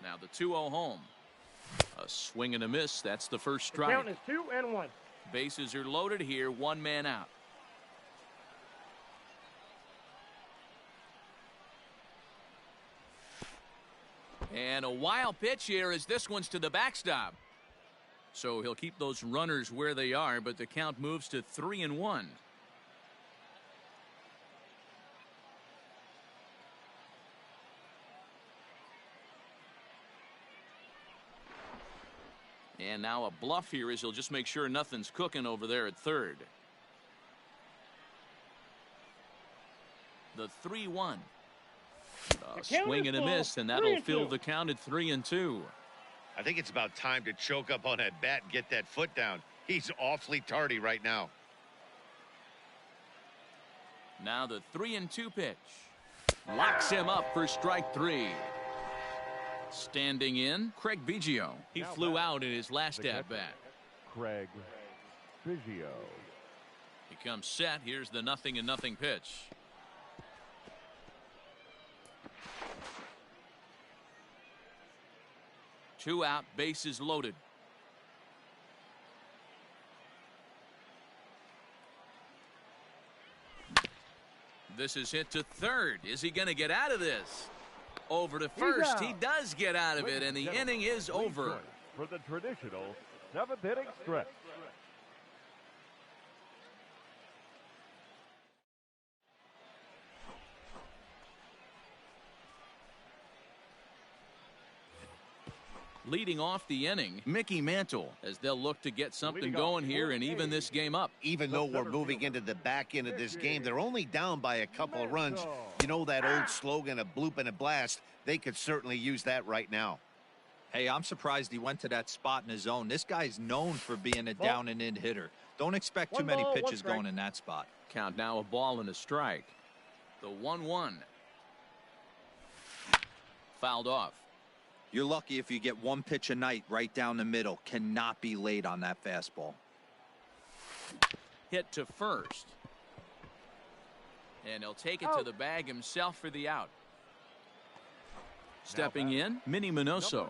[SPEAKER 2] Now the 2-0 home. A swing and a miss. That's the first strike.
[SPEAKER 4] The count is 2-1.
[SPEAKER 2] Bases are loaded here. 1 man out. And a wild pitch here as this one's to the backstop. So he'll keep those runners where they are, but the count moves to 3-1. And now a bluff here as he'll just make sure nothing's cooking over there at third. The 3-1. A swing and a miss, and that'll fill the count at 3-2.
[SPEAKER 1] I think it's about time to choke up on that bat and get that foot down. He's awfully tardy right now.
[SPEAKER 2] Now the 3-2 pitch. Locks him up for strike 3. Standing in, Craig Biggio. He flew out in his last at-bat.
[SPEAKER 6] Craig Biggio.
[SPEAKER 2] He comes set. Here's the 0-0 pitch. Two out, bases loaded. This is hit to third. Is he going to get out of this? Over to first. He does get out of it, and the inning is over.
[SPEAKER 6] For the traditional 7th inning stretch.
[SPEAKER 2] Leading off the inning, Mickey Mantle, as they'll look to get something going here and even this game up.
[SPEAKER 1] Even though we're moving into the back end of this game, they're only down by a couple of runs. You know that old slogan, a bloop and a blast? They could certainly use that right now.
[SPEAKER 3] Hey, I'm surprised he went to that spot in his own. This guy's known for being a down and in hitter. Don't expect too many pitches going in that spot.
[SPEAKER 2] Count now, a ball and a strike. The 1-1. Fouled off.
[SPEAKER 3] You're lucky if you get 1 pitch a night right down the middle. Cannot be late on that fastball.
[SPEAKER 2] Hit to first. And he'll take it to the bag himself for the out. Stepping in, Minnie Minoso.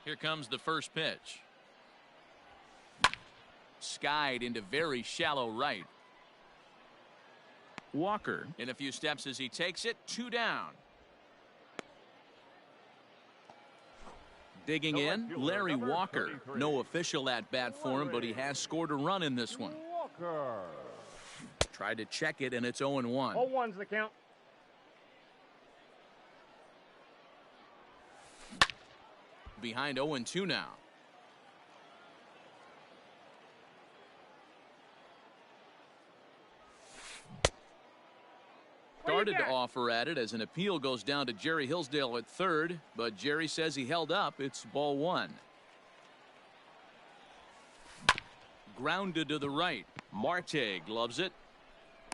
[SPEAKER 2] Here comes the first pitch. Skied into very shallow right. Walker in a few steps as he takes it. 2 down. Digging in, Larry Walker. No official at bat for him, but he has scored a run in this one.
[SPEAKER 6] Walker.
[SPEAKER 2] Tried to check it, and it's 0-1.
[SPEAKER 4] 0-1's the count.
[SPEAKER 2] Behind 0-2 now. Started to offer at it as an appeal goes down to Jerry Hillsdale at third, but Jerry says he held up. It's ball 1. Grounded to the right. Marte gloves it.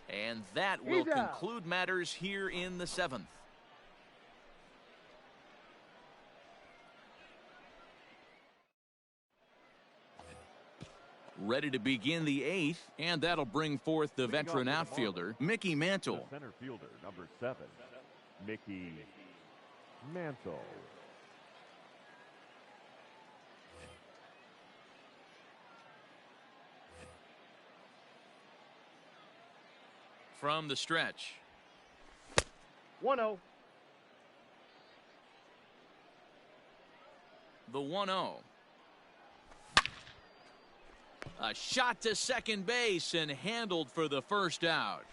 [SPEAKER 2] And that will conclude matters here in the 7th. Ready to begin the 8th, and that'll bring forth the veteran outfielder, Mickey Mantle.
[SPEAKER 6] The center fielder, number 7, Mickey Mantle.
[SPEAKER 2] from the stretch.
[SPEAKER 4] 1-0.
[SPEAKER 2] The 1-0. A shot to second base and handled for the first out.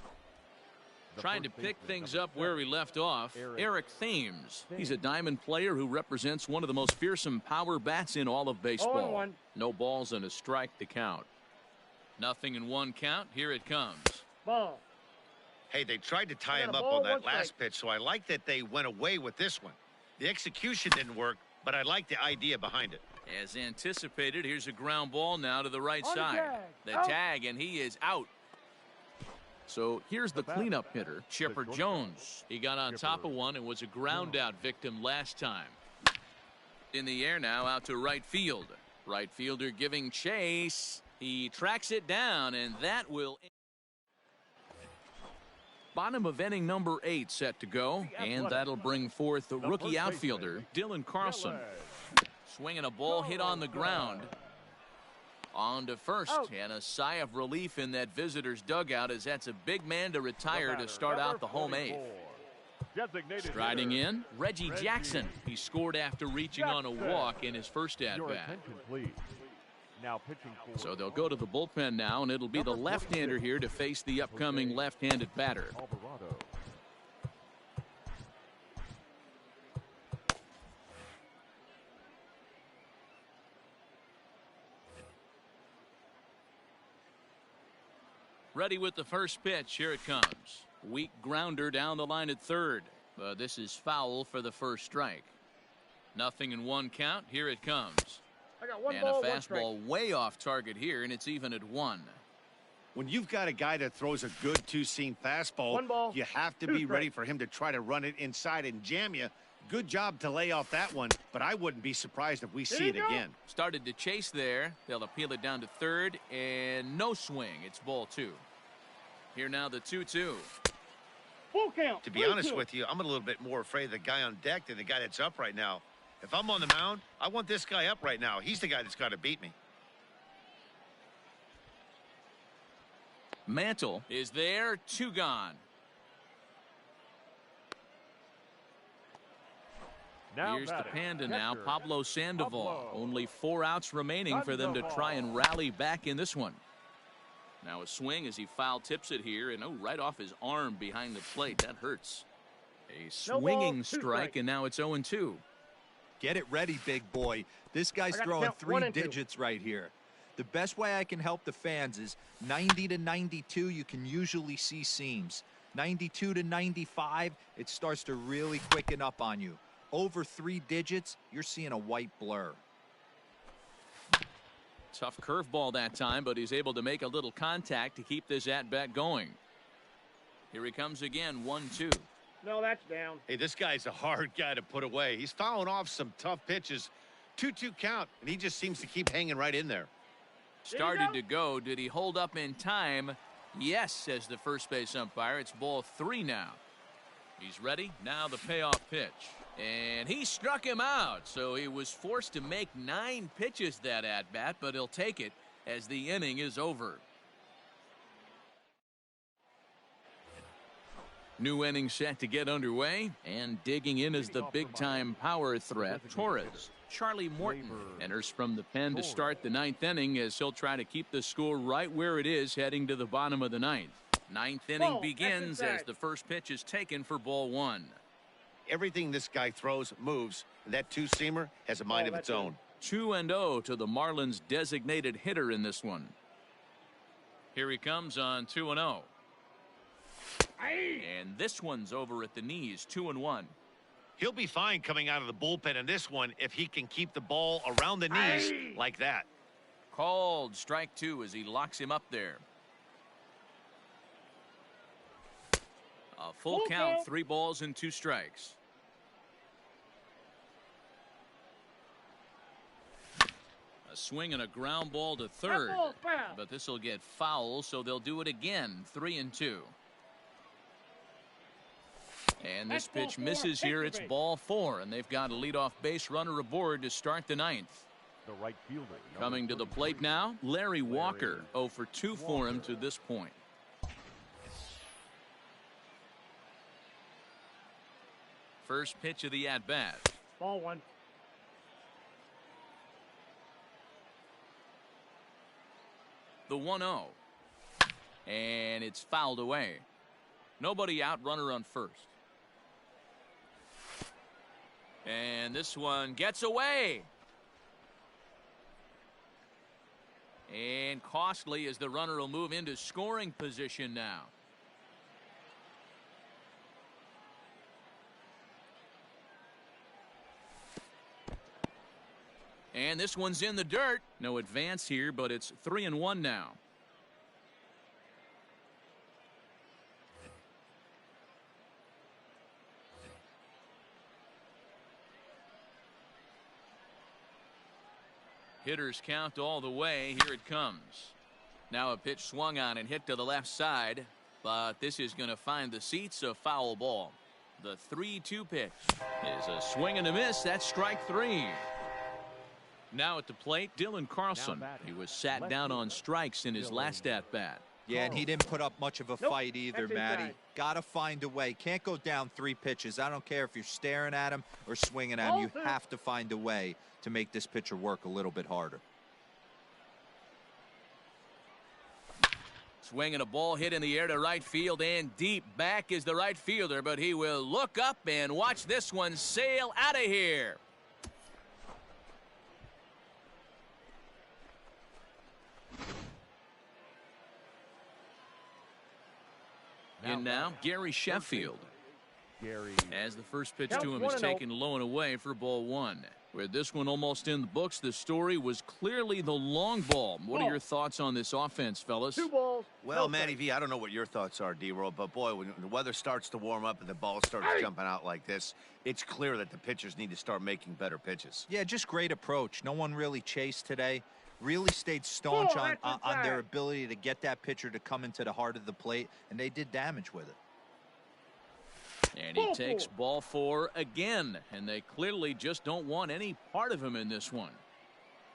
[SPEAKER 2] Trying to pick things up where he left off, Eric Thames. He's a diamond player who represents one of the most fearsome power bats in all of baseball.
[SPEAKER 4] 0-1.
[SPEAKER 2] No balls and a strike to count. Nothing in one count. Here it comes.
[SPEAKER 4] Ball.
[SPEAKER 1] Hey, they tried to tie
[SPEAKER 4] I got
[SPEAKER 1] him
[SPEAKER 4] a
[SPEAKER 1] up
[SPEAKER 4] ball,
[SPEAKER 1] on
[SPEAKER 4] one
[SPEAKER 1] that last
[SPEAKER 4] strike.
[SPEAKER 1] pitch, so I like that they went away with this one. The execution didn't work, but I like the idea behind it.
[SPEAKER 2] As anticipated, here's a ground ball now to the right
[SPEAKER 4] On the
[SPEAKER 2] side.
[SPEAKER 4] tag.
[SPEAKER 2] The
[SPEAKER 4] Out.
[SPEAKER 2] tag, and he is out. So here's the cleanup hitter, Chipper Jones. He got on top of one and was a ground out victim last time. In the air now, out to right field. Right fielder giving chase. He tracks it down, and that will... Bottom of inning number 8 set to go, and that'll bring forth the rookie outfielder, Dylan Carlson. Swinging a ball hit on the ground. On to first, and a sigh of relief in that visitor's dugout as that's a big man to retire to start out the home 8th. Striding in, Reggie Jackson. He scored after reaching on a walk in his first at-bat. So they'll go to the bullpen now, and it'll be the left-hander here to face the upcoming left-handed batter. Ready with the first pitch. Here it comes. Weak grounder down the line at third. But this is foul for the first strike. Nothing in one count. Here it comes.
[SPEAKER 4] I got one
[SPEAKER 2] And
[SPEAKER 4] ball,
[SPEAKER 2] a
[SPEAKER 4] one strike.
[SPEAKER 2] fastball way off target here, and it's even at 1.
[SPEAKER 1] When you've got a guy that throws a good two-seam fastball,
[SPEAKER 4] One ball,
[SPEAKER 1] you have to
[SPEAKER 4] two
[SPEAKER 1] be ready
[SPEAKER 4] strikes.
[SPEAKER 1] for him to try to run it inside and jam you. Good job to lay off that one, but I wouldn't be surprised if we see it
[SPEAKER 4] you go.
[SPEAKER 1] again.
[SPEAKER 2] Started to chase there. They'll appeal it down to third, and no swing. It's ball 2. Here now the 2-2.
[SPEAKER 4] Full count.
[SPEAKER 1] To be honest with you, I'm a little bit more afraid of the guy on deck than the guy that's up right now. If I'm on the mound, I want this guy up right now. He's the guy that's got to beat me.
[SPEAKER 2] Mantle is there. 2 gone. Here's the Panda now, Pablo Sandoval. Only 4 outs remaining for them to try and rally back in this one. Now a swing as he foul tips it here, and right off his arm behind the plate. That hurts. A swinging strike, and now it's 0-2.
[SPEAKER 3] Get it ready, big boy. This guy's
[SPEAKER 4] I gotta
[SPEAKER 3] throwing
[SPEAKER 4] count
[SPEAKER 3] 3
[SPEAKER 4] 1 and 2.
[SPEAKER 3] digits right here. The best way I can help the fans is 90 to 92, you can usually see seams. 92 to 95, it starts to really quicken up on you. Over 3 digits, you're seeing a white blur.
[SPEAKER 2] Tough curveball that time, but he's able to make a little contact to keep this at-bat going. Here he comes again, 1-2.
[SPEAKER 4] No, that's down.
[SPEAKER 1] Hey, this guy's a hard guy to put away. He's fouling off some tough pitches. 2-2 count, and he just seems to keep hanging right in there.
[SPEAKER 2] Started to go. Did he hold up in time? Yes, says the first base umpire. It's ball 3 now. He's ready. Now the payoff pitch. And he struck him out, so he was forced to make 9 pitches that at-bat, but he'll take it as the inning is over. New inning set to get underway, and digging in is the big-time power threat, Torres. Charlie Morton enters from the pen to start the 9th inning as he'll try to keep the score right where it is heading to the bottom of the 9th. 9th inning
[SPEAKER 4] Ball,
[SPEAKER 2] begins
[SPEAKER 4] that's
[SPEAKER 2] as the first pitch is taken for ball 1.
[SPEAKER 1] Everything this guy throws moves, and that two-seamer has a mind of its own.
[SPEAKER 2] 2-0 to the Marlins' designated hitter in this one. Here he comes on 2-0. And this one's over at the knees, 2-1.
[SPEAKER 1] He'll be fine coming out of the bullpen in this one if he can keep the ball around the knees like that.
[SPEAKER 2] Called strike 2 as he locks him up there. A full count, 3 balls and 2 strikes. A swing and a ground ball to third, but this will get foul, so they'll do it again. 3-2. And this pitch misses here. It's ball 4, and they've got a leadoff base runner aboard to start the 9th.
[SPEAKER 6] The right fielder.
[SPEAKER 2] Coming to the plate now, Larry Walker. 0 for 2 for him to this point. First pitch of the at-bat.
[SPEAKER 4] Ball one.
[SPEAKER 2] The 1-0. And it's fouled away. Nobody out, runner on first. And this one gets away. And costly as the runner will move into scoring position now. And this one's in the dirt. No advance here, but it's 3-1 now. Hitters count all the way. Here it comes. Now a pitch swung on and hit to the left side, but this is going to find the seats, a foul ball. The 3-2 pitch is a swing and a miss. That's strike three. Now at the plate, Dylan Carlson. He was sat down on strikes in his last at-bat.
[SPEAKER 3] Yeah, and he didn't put up much of a fight either, Matty. Got to find a way. Can't go down 3 pitches. I don't care if you're staring at him or swinging at him. You have to find a way to make this pitcher work a little bit harder.
[SPEAKER 2] Swinging a ball hit in the air to right field and deep. Back is the right fielder, but he will look up and watch this one sail out of here. And now, Gary Sheffield. As the first pitch to him is taken low and away for ball one. With this one almost in the books, the story was clearly the long ball. What are your thoughts on this offense, fellas?
[SPEAKER 4] 2 balls.
[SPEAKER 1] Well, Matty V, I don't know what your thoughts are, D-Roll, but boy, when the weather starts to warm up and the ball starts jumping out like this, it's clear that the pitchers need to start making better pitches.
[SPEAKER 3] Yeah, just great approach. No one really chased today. Really stayed staunch on their ability to get that pitcher to come into the heart of the plate, and they did damage with it.
[SPEAKER 2] And he takes ball 4 again, and they clearly just don't want any part of him in this one.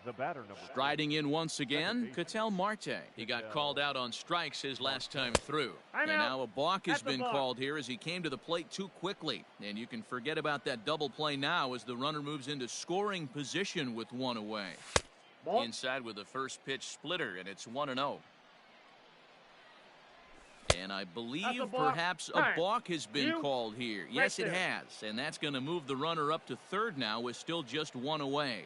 [SPEAKER 6] The batter, number
[SPEAKER 2] Striding in once again, Ketel Marte. He got called out on strikes his last time through. And now a balk has been called here as he came to the plate too quickly. And you can forget about that double play now as the runner moves into scoring position with 1 away. Inside with the first pitch splitter, and it's 1-0. And I believe perhaps a balk has been called here. Yes, it has. And that's going to move the runner up to third now with still just 1 away.